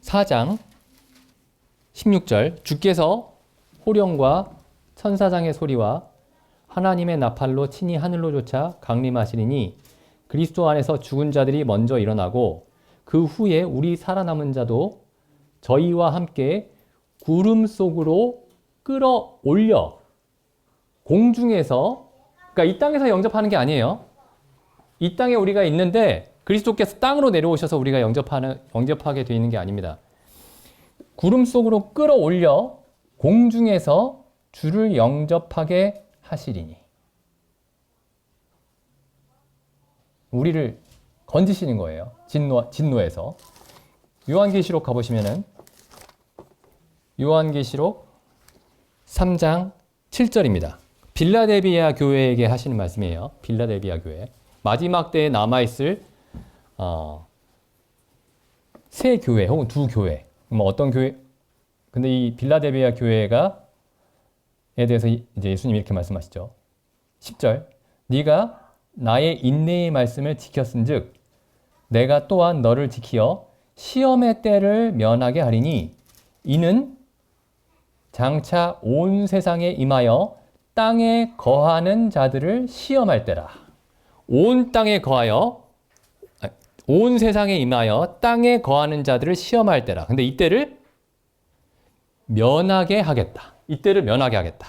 4장, 16절 주께서 호령과 천사장의 소리와 하나님의 나팔로 친히 하늘로 쫓아 강림하시리니 그리스도 안에서 죽은 자들이 먼저 일어나고 그 후에 우리 살아남은 자도 저희와 함께 구름 속으로 끌어올려 공중에서, 그러니까 이 땅에서 영접하는 게 아니에요. 이 땅에 우리가 있는데 그리스도께서 땅으로 내려오셔서 우리가 영접하게 되어 있는 게 아닙니다. 구름 속으로 끌어올려 공중에서 주를 영접하게 하시리니. 우리를 건지시는 거예요. 진노에서. 요한계시록 가보시면은 요한계시록 3장 7절입니다. 빌라델비아 교회에게 하시는 말씀이에요. 빌라델비아 교회. 마지막 때에 남아있을 세 교회 혹은 두 교회. 뭐 어떤 교회? 근데 이 빌라델비아 교회가 에 대해서 이제 예수님이 이렇게 말씀하시죠. 10절. 네가 나의 인내의 말씀을 지켰은즉 내가 또한 너를 지키어 시험의 때를 면하게 하리니 이는 장차 온 세상에 임하여 땅에 거하는 자들을 시험할 때라. 온 땅에 거하여 온 세상에 임하여 땅에 거하는 자들을 시험할 때라. 근데 이때를 면하게 하겠다. 이때를 면하게 하겠다.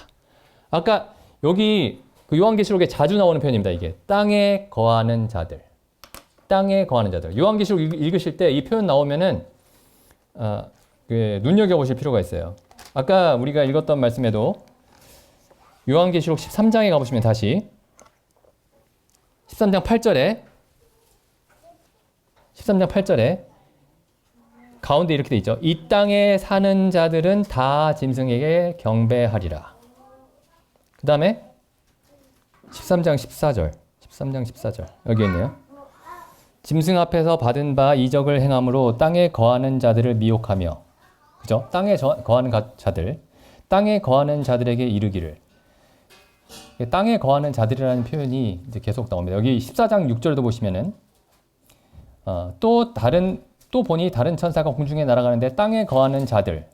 아까 여기 그 요한계시록에 자주 나오는 표현입니다. 이게 땅에 거하는 자들. 땅에 거하는 자들. 요한계시록 읽으실 때 이 표현 나오면은 눈여겨보실 필요가 있어요. 아까 우리가 읽었던 말씀에도 요한계시록 13장에 가보시면 다시 13장 8절에 가운데 이렇게 돼 있죠. 이 땅에 사는 자들은 다 짐승에게 경배하리라. 그 다음에 13장 14절 여기 있네요. 짐승 앞에서 받은 바 이적을 행함으로 땅에 거하는 자들을 미혹하며, 그죠? 땅에 거하는 자들, 땅에 거하는 자들에게 이르기를. 땅에 거하는 자들이라는 표현이 이제 계속 나옵니다. 여기 14장 6절도 보시면은 또 보니 다른 천사가 공중에 날아가는데 땅에 거하는 자들이라는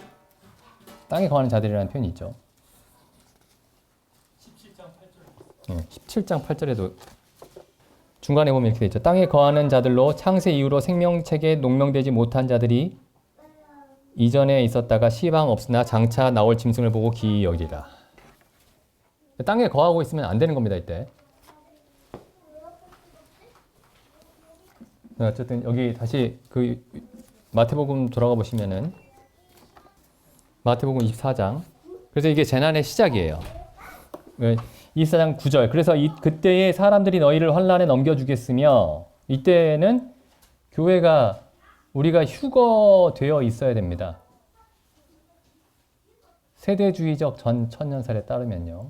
표현이 있죠. 17장 8절에도 중간에 보면 이렇게 돼 있죠. 땅에 거하는 자들로 창세 이후로 생명책에 농명되지 못한 자들이 이전에 있었다가 시방 없으나 장차 나올 짐승을 보고 기이 여기리라. 땅에 거하고 있으면 안 되는 겁니다. 이때. 어쨌든 여기 다시 그 마태복음 돌아가 보시면은 마태복음 24장. 그래서 이게 재난의 시작이에요. 24장 9절. 그래서 그때에 사람들이 너희를 환난에 넘겨주겠으며, 이때는 교회가 우리가 휴거되어 있어야 됩니다. 세대주의적 전 천년설에 따르면요.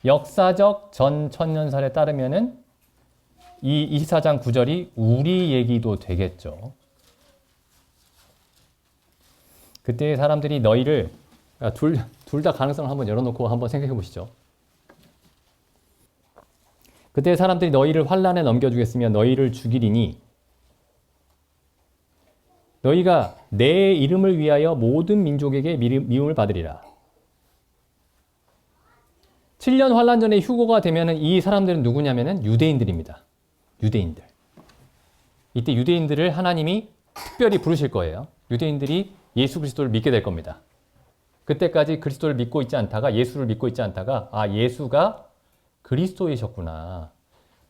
역사적 전 천년설에 따르면은 이 24장 9절이 우리 얘기도 되겠죠. 그때 사람들이 너희를 둘 다 가능성을 한번 열어놓고 한번 생각해 보시죠. 그때 사람들이 너희를 환난에 넘겨주겠으며 너희를 죽이리니 너희가 내 이름을 위하여 모든 민족에게 미움을 받으리라. 7년 환난 전에 휴거가 되면은 이 사람들은 누구냐면은 유대인들입니다. 유대인들. 이때 유대인들을 하나님이 특별히 부르실 거예요. 유대인들이 예수 그리스도를 믿게 될 겁니다. 그때까지 그리스도를 믿고 있지 않다가 예수를 믿고 있지 않다가 아 예수가 그리스도이셨구나.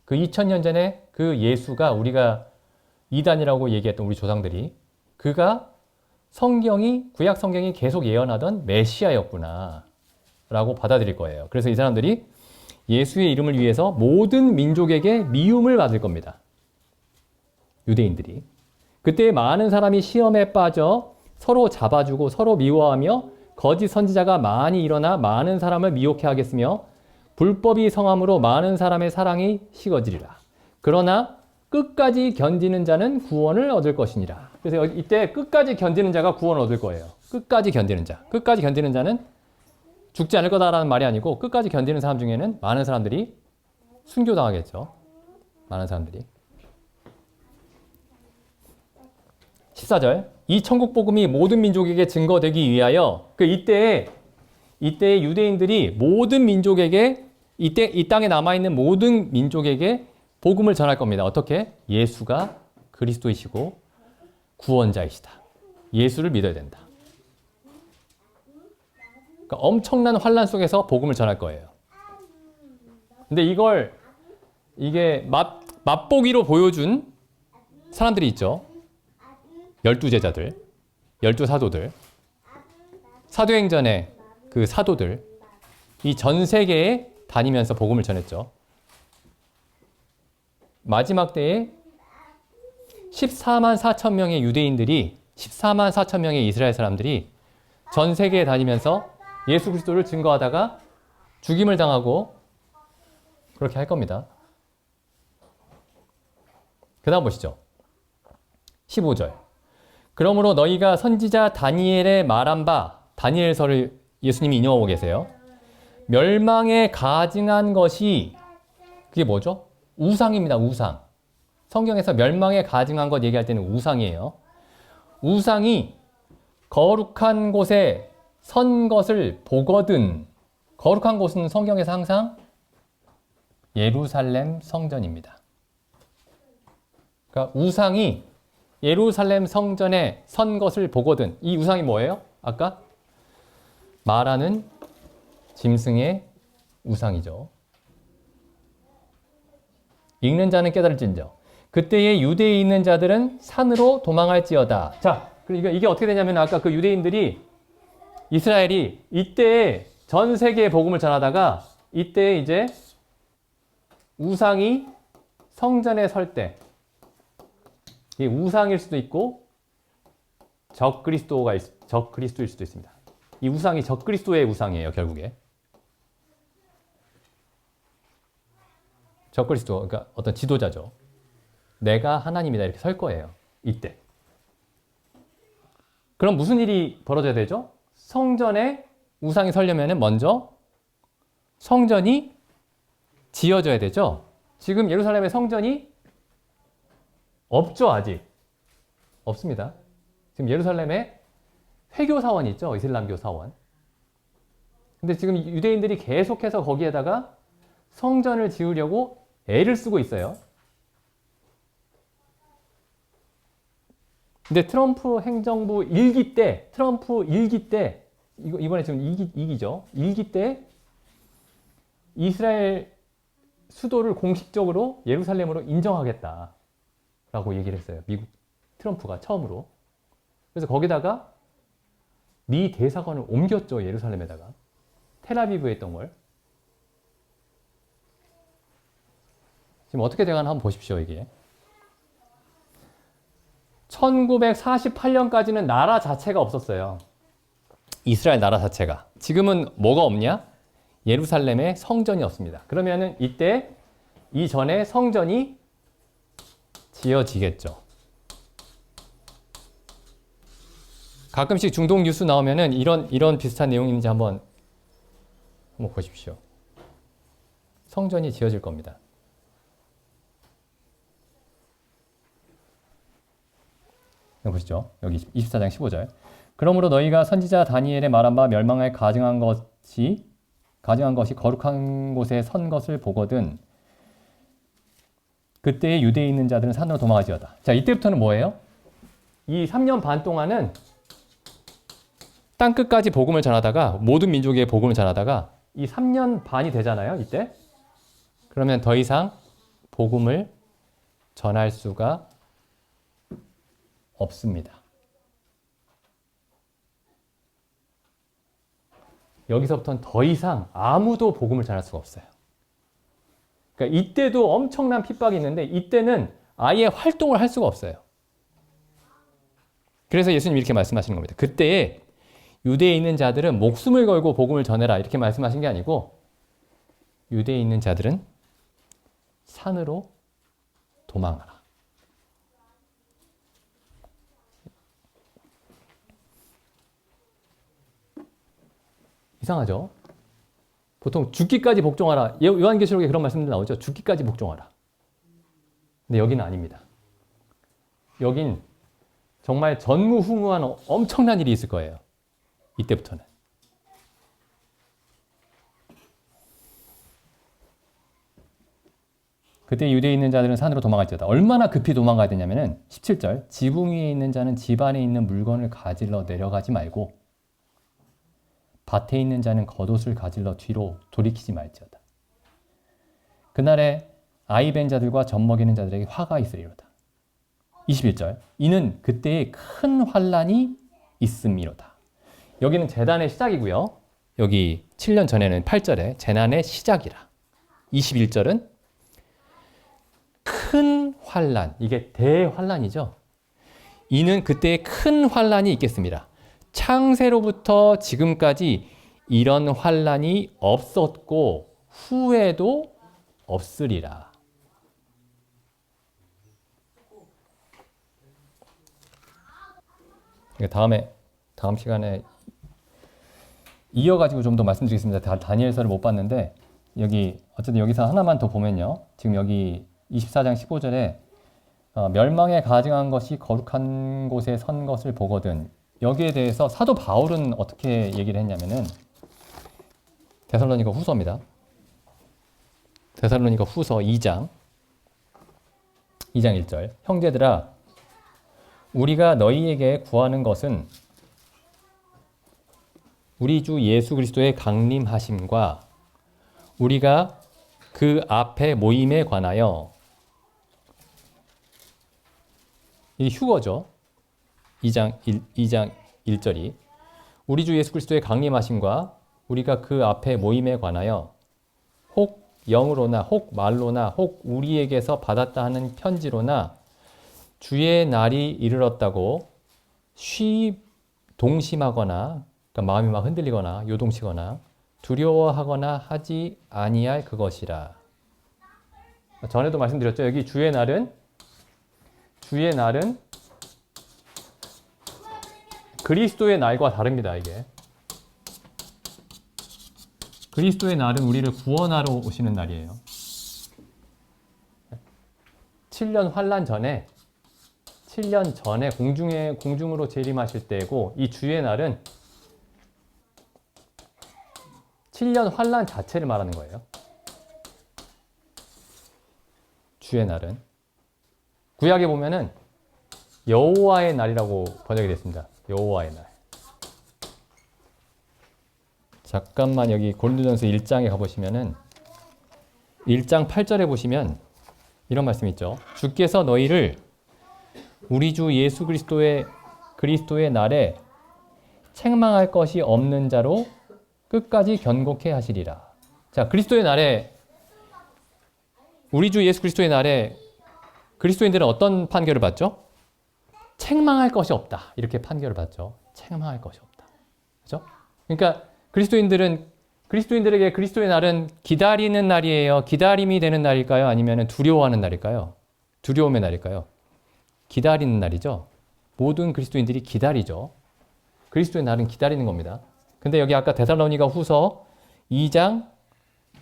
그 2000년 전에 그 예수가 우리가 이단이라고 얘기했던 우리 조상들이 그가 구약 성경이 계속 예언하던 메시아였구나 라고 받아들일 거예요. 그래서 이 사람들이 예수의 이름을 위해서 모든 민족에게 미움을 받을 겁니다. 유대인들이. 그때 많은 사람이 시험에 빠져 서로 잡아주고 서로 미워하며 거짓 선지자가 많이 일어나 많은 사람을 미혹해 하겠으며 불법이 성함으로 많은 사람의 사랑이 식어지리라. 그러나 끝까지 견디는 자는 구원을 얻을 것이니라. 그래서 이때 끝까지 견디는 자가 구원을 얻을 거예요. 끝까지 견디는 자. 끝까지 견디는 자는 죽지 않을 거다라는 말이 아니고 끝까지 견디는 사람 중에는 많은 사람들이 순교당하겠죠. 많은 사람들이. 14절. 이 천국 복음이 모든 민족에게 증거되기 위하여 이때에 유대인들이 모든 민족에게 이 땅에 남아있는 모든 민족에게 복음을 전할 겁니다. 어떻게? 예수가 그리스도이시고 구원자이시다. 예수를 믿어야 된다. 그러니까 엄청난 환란 속에서 복음을 전할 거예요. 근데 이게 맛보기로 보여준 사람들이 있죠. 12제자들, 12사도들, 사도행전의 그 사도들, 이 전 세계에 다니면서 복음을 전했죠. 마지막 때에 14만 4천 명의 유대인들이 14만 4천 명의 이스라엘 사람들이 전 세계에 다니면서 예수 그리스도를 증거하다가 죽임을 당하고 그렇게 할 겁니다. 그 다음 보시죠. 15절. 그러므로 너희가 선지자 다니엘의 말한 바 다니엘서를 예수님이 인용하고 계세요. 멸망에 가증한 것이 그게 뭐죠? 우상입니다. 우상. 성경에서 멸망에 가증한 것 얘기할 때는 우상이에요. 우상이 거룩한 곳에 선 것을 보거든. 거룩한 곳은 성경에서 항상 예루살렘 성전입니다. 그러니까 우상이 예루살렘 성전에 선 것을 보거든. 이 우상이 뭐예요? 아까 말하는 짐승의 우상이죠. 읽는 자는 깨달을진저. 그때의 유대에 있는 자들은 산으로 도망할지어다. 자, 이게 어떻게 되냐면 아까 그 유대인들이 이스라엘이 이때 전 세계에 복음을 전하다가 이때 이제 우상이 성전에 설 때 이 우상일 수도 있고 적그리스도일 수도 있습니다. 이 우상이 적그리스도의 우상이에요, 결국에. 적그리스도, 그러니까 어떤 지도자죠. 내가 하나님이다 이렇게 설 거예요. 이때. 그럼 무슨 일이 벌어져야 되죠? 성전에 우상이 서려면 먼저 성전이 지어져야 되죠. 지금 예루살렘의 성전이 없죠, 아직. 없습니다. 지금 예루살렘에 회교 사원이 있죠, 이슬람교 사원. 근데 지금 유대인들이 계속해서 거기에다가 성전을 지으려고 애를 쓰고 있어요. 근데 트럼프 행정부 트럼프 일기 때, 이번에 지금 2기죠. 일기 때 이스라엘 수도를 공식적으로 예루살렘으로 인정하겠다라고 얘기를 했어요. 미국 트럼프가 처음으로. 그래서 거기다가 미 대사관을 옮겼죠. 예루살렘에다가. 텔아비브에 있던 걸. 지금 어떻게 돼가나 한번 보십시오. 이게. 1948년까지는 나라 자체가 없었어요. 이스라엘 나라 자체가. 지금은 뭐가 없냐? 예루살렘에 성전이 없습니다. 그러면은 이때 이전에 성전이 지어지겠죠. 가끔씩 중동 뉴스 나오면은 이런 비슷한 내용이 있는지 한번 보십시오. 성전이 지어질 겁니다. 보시죠. 여기 24장 15절. 그러므로 너희가 선지자 다니엘의 말한 바 멸망에 가증한 것이 거룩한 곳에 선 것을 보거든 그때에 유대에 있는 자들은 산으로 도망하지어다. 자, 이때부터는 뭐예요? 이 3년 반 동안은 땅 끝까지 복음을 전하다가 모든 민족에게 복음을 전하다가 이 3년 반이 되잖아요. 이때. 그러면 더 이상 복음을 전할 수가 없습니다. 여기서부터는 더 이상 아무도 복음을 전할 수가 없어요. 그러니까 이때도 엄청난 핍박이 있는데 이때는 아예 활동을 할 수가 없어요. 그래서 예수님이 이렇게 말씀하시는 겁니다. 그때에 유대에 있는 자들은 목숨을 걸고 복음을 전해라 이렇게 말씀하신 게 아니고 유대에 있는 자들은 산으로 도망하라. 이상하죠? 보통 죽기까지 복종하라. 요한계시록에 그런 말씀도 나오죠. 죽기까지 복종하라. 근데 여기는 아닙니다. 여긴 정말 전무후무한 엄청난 일이 있을 거예요. 이때부터는. 그때 유대에 있는 자들은 산으로 도망갈지어다. 얼마나 급히 도망가야 되냐면은 17절 지붕 위에 있는 자는 집 안에 있는 물건을 가질러 내려가지 말고 밭에 있는 자는 겉옷을 가질러 뒤로 돌이키지 말지어다. 그날에 아이 벤 자들과 젖 먹이는 자들에게 화가 있으리로다. 21절 이는 그때에 큰 환란이 있음이로다. 여기는 재난의 시작이고요. 여기 7년 전에는 8절에 재난의 시작이라. 21절은 큰 환란, 이게 대환란이죠. 이는 그때에 큰 환란이 있겠습니다. 창세로부터 지금까지 이런 환란이 없었고 후에도 없으리라. 다음 시간에 이어가지고 좀 더 말씀드리겠습니다. 다니엘서를 못 봤는데 어쨌든 여기서 하나만 더 보면요. 지금 여기 24장 15절에 멸망에 가증한 것이 거룩한 곳에 선 것을 보거든. 여기에 대해서 사도 바울은 어떻게 얘기를 했냐면은 데살로니가 후서입니다. 데살로니가 후서 2장 1절 형제들아 우리가 너희에게 구하는 것은 우리 주 예수 그리스도의 강림하심과 우리가 그 앞에 모임에 관하여 이 휴거죠. 2장 1절이 우리 주 예수 그리스도의 강림하심과 우리가 그 앞에 모임에 관하여 혹 영으로나 혹 말로나 혹 우리에게서 받았다 하는 편지로나 주의 날이 이르렀다고 동심하거나 그러니까 마음이 막 흔들리거나 요동치거나 두려워하거나 하지 아니할 그것이라. 전에도 말씀드렸죠. 여기 주의 날은 그리스도의 날과 다릅니다. 이게 그리스도의 날은 우리를 구원하러 오시는 날이에요. 7년 환란 전에 7년 전에 공중으로 재림하실 때고 이 주의 날은 7년 환란 자체를 말하는 거예요. 주의 날은 구약에 보면은 여호와의 날이라고 번역이 됐습니다. 여호와의 날. 잠깐만 여기 고린도전서 1장에 가보시면은 1장 8절에 보시면 이런 말씀이 있죠. 주께서 너희를 우리 주 예수 그리스도의 날에 책망할 것이 없는 자로 끝까지 견고케 하시리라. 자, 그리스도의 날에 우리 주 예수 그리스도의 날에 그리스도인들은 어떤 판결을 받죠? 책망할 것이 없다. 이렇게 판결을 받죠. 책망할 것이 없다. 그렇죠? 그러니까 그리스도인들에게 그리스도의 날은 기다리는 날이에요. 기다림이 되는 날일까요? 아니면 두려워하는 날일까요? 두려움의 날일까요? 기다리는 날이죠. 모든 그리스도인들이 기다리죠. 그리스도의 날은 기다리는 겁니다. 근데 여기 아까 데살로니가 후서 2장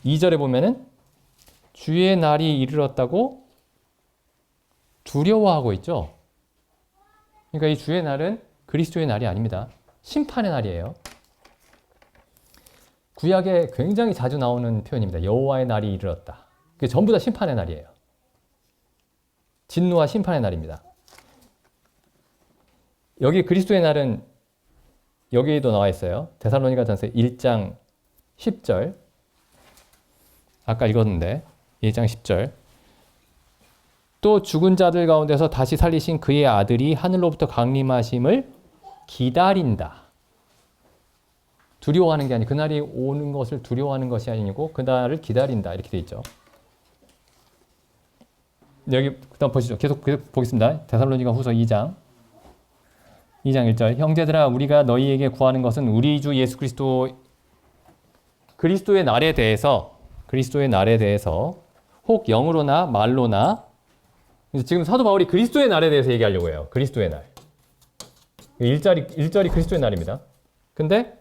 2절에 보면은 주의 날이 이르렀다고 두려워하고 있죠. 그러니까 이 주의 날은 그리스도의 날이 아닙니다. 심판의 날이에요. 구약에 굉장히 자주 나오는 표현입니다. 여호와의 날이 이르렀다. 그게 전부 다 심판의 날이에요. 진노와 심판의 날입니다. 여기 그리스도의 날은 여기에도 나와 있어요. 데살로니가전서 1장 10절. 아까 읽었는데 1장 10절. 또 죽은 자들 가운데서 다시 살리신 그의 아들이 하늘로부터 강림하심을 기다린다. 두려워하는 게 아니고 그날이 오는 것을 두려워하는 것이 아니고 그날을 기다린다. 이렇게 돼 있죠. 여기 그다음 보시죠. 계속 보겠습니다. 데살로니가 후서 2장 1절. 형제들아 우리가 너희에게 구하는 것은 우리 주 예수 그리스도의 날에 대해서 혹 영으로나 말로나, 지금 사도 바울이 그리스도의 날에 대해서 얘기하려고 해요. 그리스도의 날. 1절이 그리스도의 날입니다. 근데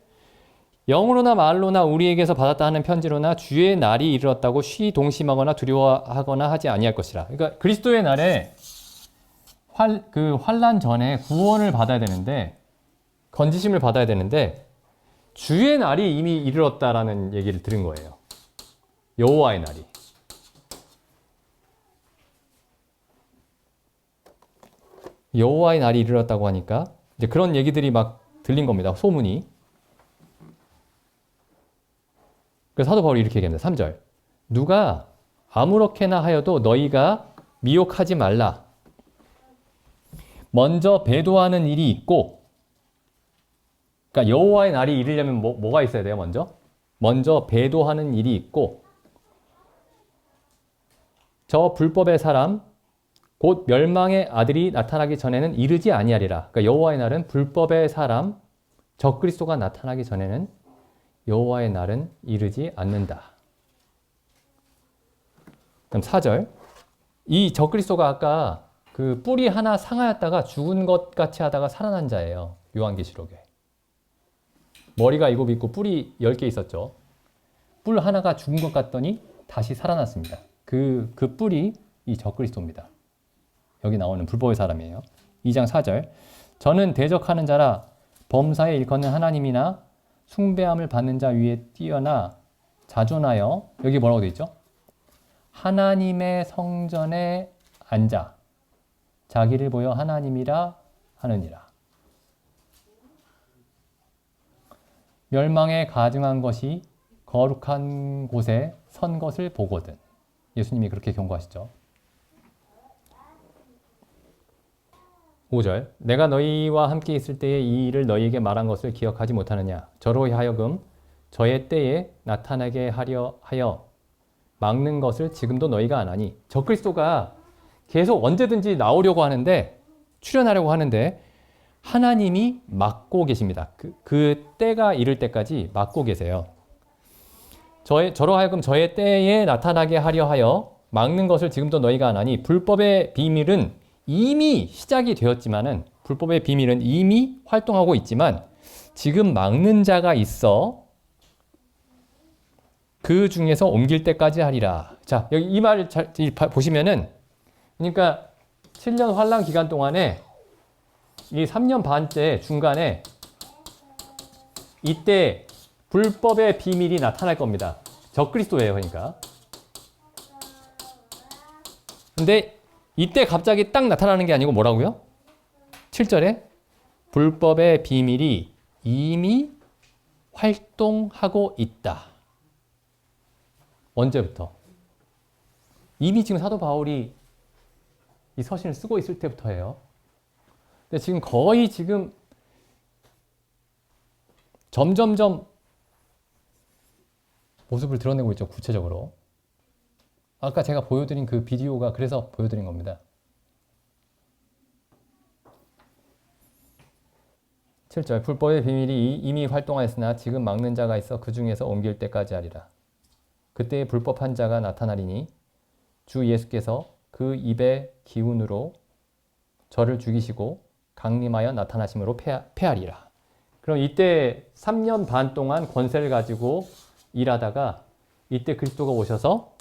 영으로나 말로나 우리에게서 받았다 하는 편지로나 주의 날이 이르렀다고 동심하거나 두려워하거나 하지 아니할 것이라. 그러니까 그리스도의 날에 환난 전에 구원을 받아야 되는데, 건지심을 받아야 되는데 주의 날이 이미 이르렀다라는 얘기를 들은 거예요. 여호와의 날이. 여호와의 날이 이르렀다고 하니까 이제 그런 얘기들이 막 들린 겁니다. 소문이. 그래서 사도 바울이 이렇게 얘기합니다. 3절. 누가 아무렇게나 하여도 너희가 미혹하지 말라. 먼저 배도하는 일이 있고, 그러니까 여호와의 날이 이르려면 뭐가 있어야 돼요? 먼저 배도하는 일이 있고, 저 불법의 사람 곧 멸망의 아들이 나타나기 전에는 이르지 아니하리라. 그러니까 여호와의 날은 불법의 사람 적그리스도가 나타나기 전에는 여호와의 날은 이르지 않는다. 그럼 4절. 이 적그리스도가 아까 그 뿔이 하나 상하였다가 죽은 것 같이 하다가 살아난 자예요. 요한계시록에. 머리가 7 있고 뿔이 10개 있었죠. 뿔 하나가 죽은 것 같더니 다시 살아났습니다. 그 뿔이 이 적그리스도입니다. 여기 나오는 불법의 사람이에요. 2장 4절. 저는 대적하는 자라 범사에 일컫는 하나님이나 숭배함을 받는 자 위에 뛰어나 자존하여, 여기 뭐라고 되어 있죠? 하나님의 성전에 앉아 자기를 보여 하나님이라 하느니라. 멸망에 가증한 것이 거룩한 곳에 선 것을 보거든. 예수님이 그렇게 경고하시죠. 5절. 내가 너희와 함께 있을 때에 이 일을 너희에게 말한 것을 기억하지 못하느냐. 저로 하여금 저의 때에 나타나게 하려 하여 막는 것을 지금도 너희가 안 하니. 적그리스도가 계속 언제든지 나오려고 하는데, 출현하려고 하는데 하나님이 막고 계십니다. 그 때가 이를 때까지 막고 계세요. 저로 하여금 저의 때에 나타나게 하려 하여 막는 것을 지금도 너희가 안 하니. 불법의 비밀은 이미 시작이 되었지만은, 불법의 비밀은 이미 활동하고 있지만 지금 막는 자가 있어 그 중에서 옮길 때까지 하리라. 자, 여기 이 말을 잘 보시면은, 그러니까 7년 환란 기간 동안에 이 3년 반째 중간에 이때 불법의 비밀이 나타날 겁니다. 적그리스도예요, 그러니까. 근데 이때 갑자기 딱 나타나는 게 아니고 뭐라고요? 7절에 불법의 비밀이 이미 활동하고 있다. 언제부터? 이미 지금 사도 바울이 이 서신을 쓰고 있을 때부터예요. 근데 지금 거의 지금 점점점 모습을 드러내고 있죠. 구체적으로. 아까 제가 보여드린 그 비디오가 그래서 보여드린 겁니다. 7절. 불법의 비밀이 이미 활동하였으나 지금 막는 자가 있어 그 중에서 옮길 때까지 하리라. 그때 불법한 자가 나타나리니 주 예수께서 그 입의 기운으로 저를 죽이시고 강림하여 나타나심으로 패하리라. 그럼 이때 3년 반 동안 권세를 가지고 일하다가 이때 그리스도가 오셔서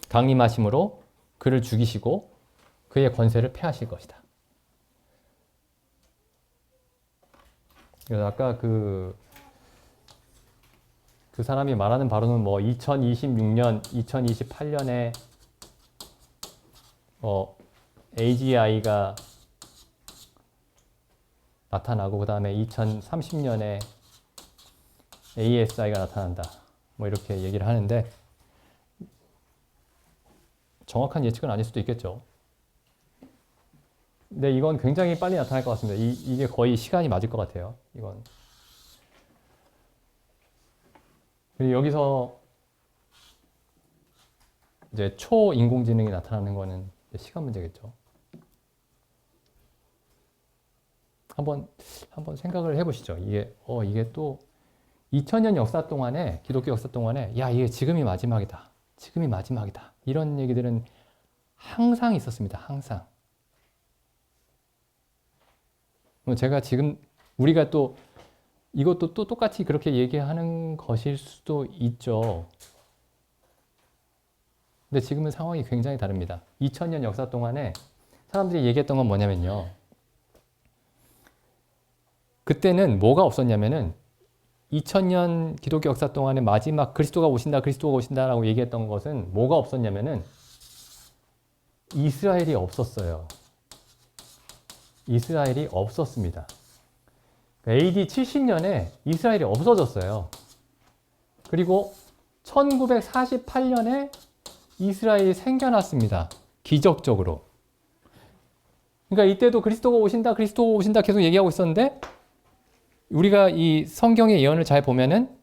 강림하심으로 그를 죽이시고 그의 권세를 패하실 것이다. 그래서 아까 그 사람이 말하는 바로는 뭐 2026년, 2028년에 AGI가 나타나고 그 다음에 2030년에 ASI가 나타난다. 뭐 이렇게 얘기를 하는데 정확한 예측은 아닐 수도 있겠죠. 근데 이건 굉장히 빨리 나타날 것 같습니다. 이게 거의 시간이 맞을 것 같아요. 이건. 그리고 여기서 이제 초인공지능이 나타나는 거는 시간 문제겠죠. 한번 생각을 해보시죠. 이게 또 2000년 역사 동안에, 기독교 역사 동안에, 야, 이게 지금이 마지막이다. 지금이 마지막이다. 이런 얘기들은 항상 있었습니다. 항상. 제가 지금, 우리가 또, 이것도 또 똑같이 그렇게 얘기하는 것일 수도 있죠. 근데 지금은 상황이 굉장히 다릅니다. 2000년 역사 동안에 사람들이 얘기했던 건 뭐냐면요. 그때는 뭐가 없었냐면은 2000년 기독교 역사 동안에 마지막 그리스도가 오신다라고 얘기했던 것은 뭐가 없었냐면은 이스라엘이 없었어요. 이스라엘이 없었습니다. AD 70년에 이스라엘이 없어졌어요. 그리고 1948년에 이스라엘이 생겨났습니다. 기적적으로. 그러니까 이때도 그리스도가 오신다 계속 얘기하고 있었는데 우리가 이 성경의 예언을 잘 보면은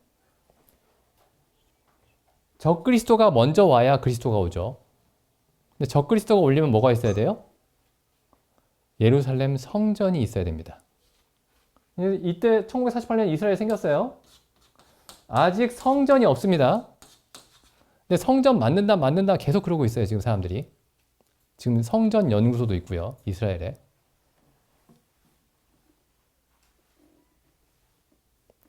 적그리스도가 먼저 와야 그리스도가 오죠. 근데 적그리스도가 오려면 뭐가 있어야 돼요? 예루살렘 성전이 있어야 됩니다. 이때 1948년 이스라엘이 생겼어요. 아직 성전이 없습니다. 근데 성전 만든다 계속 그러고 있어요. 지금 사람들이. 지금 성전 연구소도 있고요. 이스라엘에.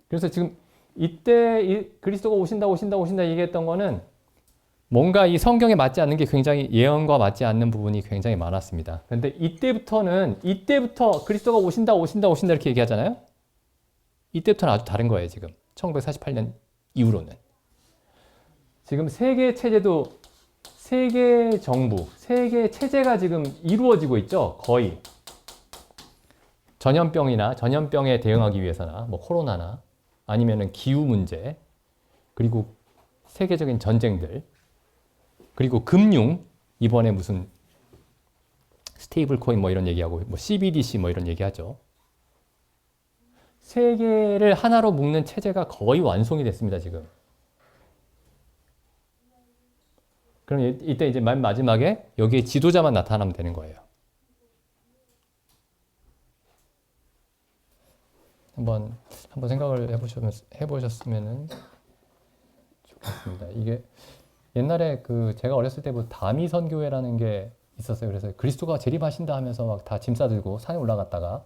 그래서 지금 이때 그리스도가 오신다 얘기했던 거는 뭔가 이 성경에 맞지 않는 게 굉장히 예언과 맞지 않는 부분이 굉장히 많았습니다. 그런데 이때부터 그리스도가 오신다 이렇게 얘기하잖아요. 이때부터는 아주 다른 거예요. 지금 1948년 이후로는. 지금 세계 체제도 세계 정부, 세계 체제가 지금 이루어지고 있죠. 거의. 전염병에 대응하기 위해서나 뭐 코로나나 아니면은 기후 문제, 그리고 세계적인 전쟁들, 그리고 금융, 이번에 무슨 스테이블 코인 뭐 이런 얘기하고 뭐 CBDC 뭐 이런 얘기하죠. 세계를 하나로 묶는 체제가 거의 완성이 됐습니다, 지금. 그럼 이때 이제 맨 마지막에 여기에 지도자만 나타나면 되는 거예요. 한번 생각을 해보셨으면 좋겠습니다. 이게 옛날에 제가 어렸을 때부터 다미선교회라는 게 있었어요. 그래서 그리스도가 재림하신다 하면서 막 다 짐 싸들고 산에 올라갔다가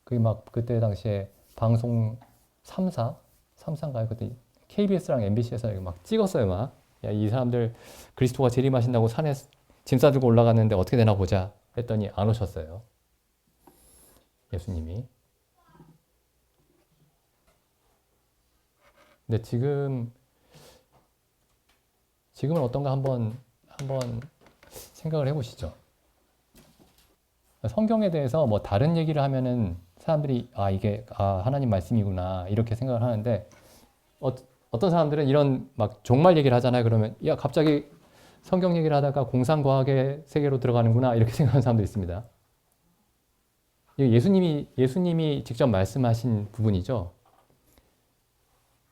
그게 막 그때 당시에 방송 3사인가요? 그때 KBS랑 MBC에서 막 찍었어요. 막 야, 이 사람들 그리스도가 재림하신다고 산에 짐 싸들고 올라갔는데 어떻게 되나 보자 했더니 안 오셨어요. 예수님이. 근데 지금은 어떤가 한번 생각을 해보시죠. 성경에 대해서 뭐 다른 얘기를 하면은 사람들이 이게 하나님 말씀이구나 이렇게 생각을 하는데 어떤 사람들은 이런 막 종말 얘기를 하잖아요. 그러면 야 갑자기 성경 얘기를 하다가 공상과학의 세계로 들어가는구나 이렇게 생각하는 사람도 있습니다. 예수님이 직접 말씀하신 부분이죠.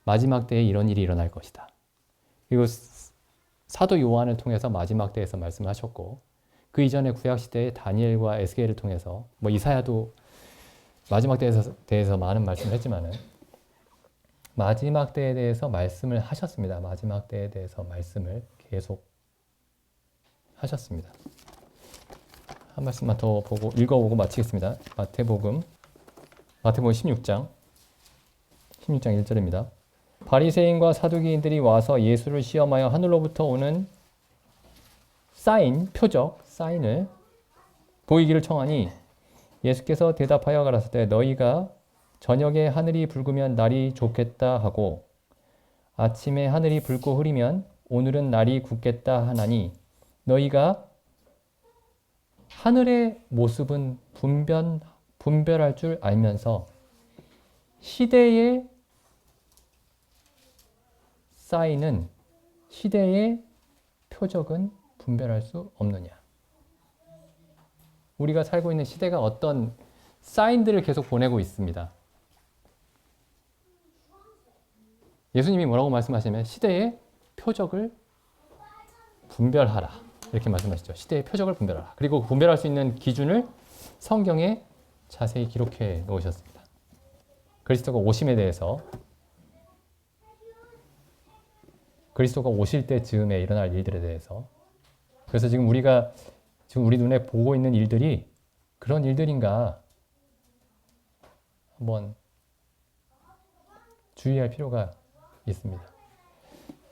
마지막 때에 이런 일이 일어날 것이다. 그리고 사도 요한을 통해서 마지막 때에서 말씀하셨고 그 이전에 구약시대의 다니엘과 에스겔을 통해서 뭐 이사야도 마지막 때에 대해서 많은 말씀을 했지만은 마지막 때에 대해서 말씀을 하셨습니다. 마지막 때에 대해서 말씀을 계속 하셨습니다. 한 말씀만 더 읽어보고 마치겠습니다. 마태복음 16장 1절입니다. 바리새인과 사두개인들이 와서 예수를 시험하여 하늘로부터 오는 사인을 보이기를 청하니 예수께서 대답하여 가라사대 너희가 저녁에 하늘이 붉으면 날이 좋겠다 하고 아침에 하늘이 붉고 흐리면 오늘은 날이 굳겠다 하나니 너희가 하늘의 모습은 분별할 줄 알면서 시대의 사인은, 시대의 표적은 분별할 수 없느냐. 우리가 살고 있는 시대가 어떤 사인들을 계속 보내고 있습니다. 예수님이 뭐라고 말씀하시냐면 시대의 표적을 분별하라. 이렇게 말씀하시죠. 시대의 표적을 분별하라. 그리고 분별할 수 있는 기준을 성경에 자세히 기록해 놓으셨습니다. 그리스도가 오심에 대해서, 그리스도가 오실 때 즈음에 일어날 일들에 대해서. 그래서 지금 우리 눈에 보고 있는 일들이 그런 일들인가 한번 주의할 필요가 있습니다.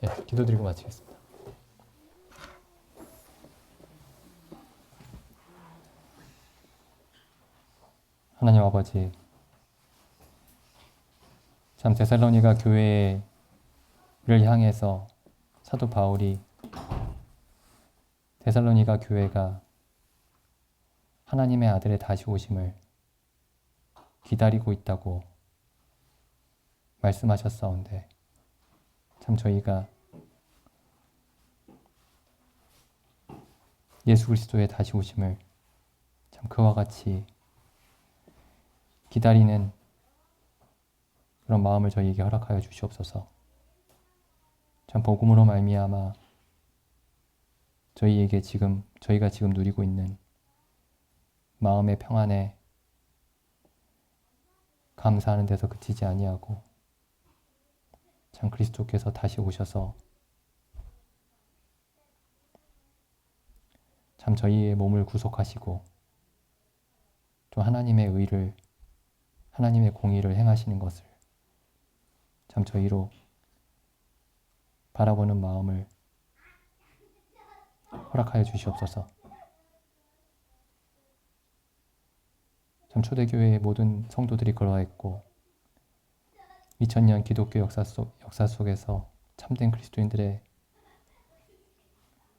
예, 기도드리고 마치겠습니다. 하나님 아버지, 참 데살로니가 교회를 향해서 사도 바울이 데살로니가 교회가 하나님의 아들의 다시 오심을 기다리고 있다고 말씀하셨사온데, 참 저희가 예수 그리스도의 다시 오심을 참 그와 같이 기다리는 그런 마음을 저희에게 허락하여 주시옵소서. 참 복음으로 말미암아 저희가 지금 누리고 있는 마음의 평안에 감사하는 데서 그치지 아니하고, 참 그리스도께서 다시 오셔서 참 저희의 몸을 구속하시고 또 하나님의 의를, 하나님의 공의를 행하시는 것을 참 저희로 바라보는 마음을 허락하여 주시옵소서. 참 초대교회의 모든 성도들이 그러했고 2000년 기독교 역사 속에서 참된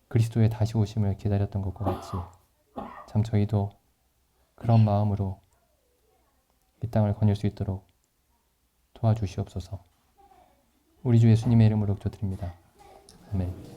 그리스도의 다시 오심을 기다렸던 것과 같이 참 저희도 그런 마음으로 이 땅을 거닐 수 있도록 도와주시옵소서. 우리 주 예수님의 이름으로 기도드립니다. 아멘.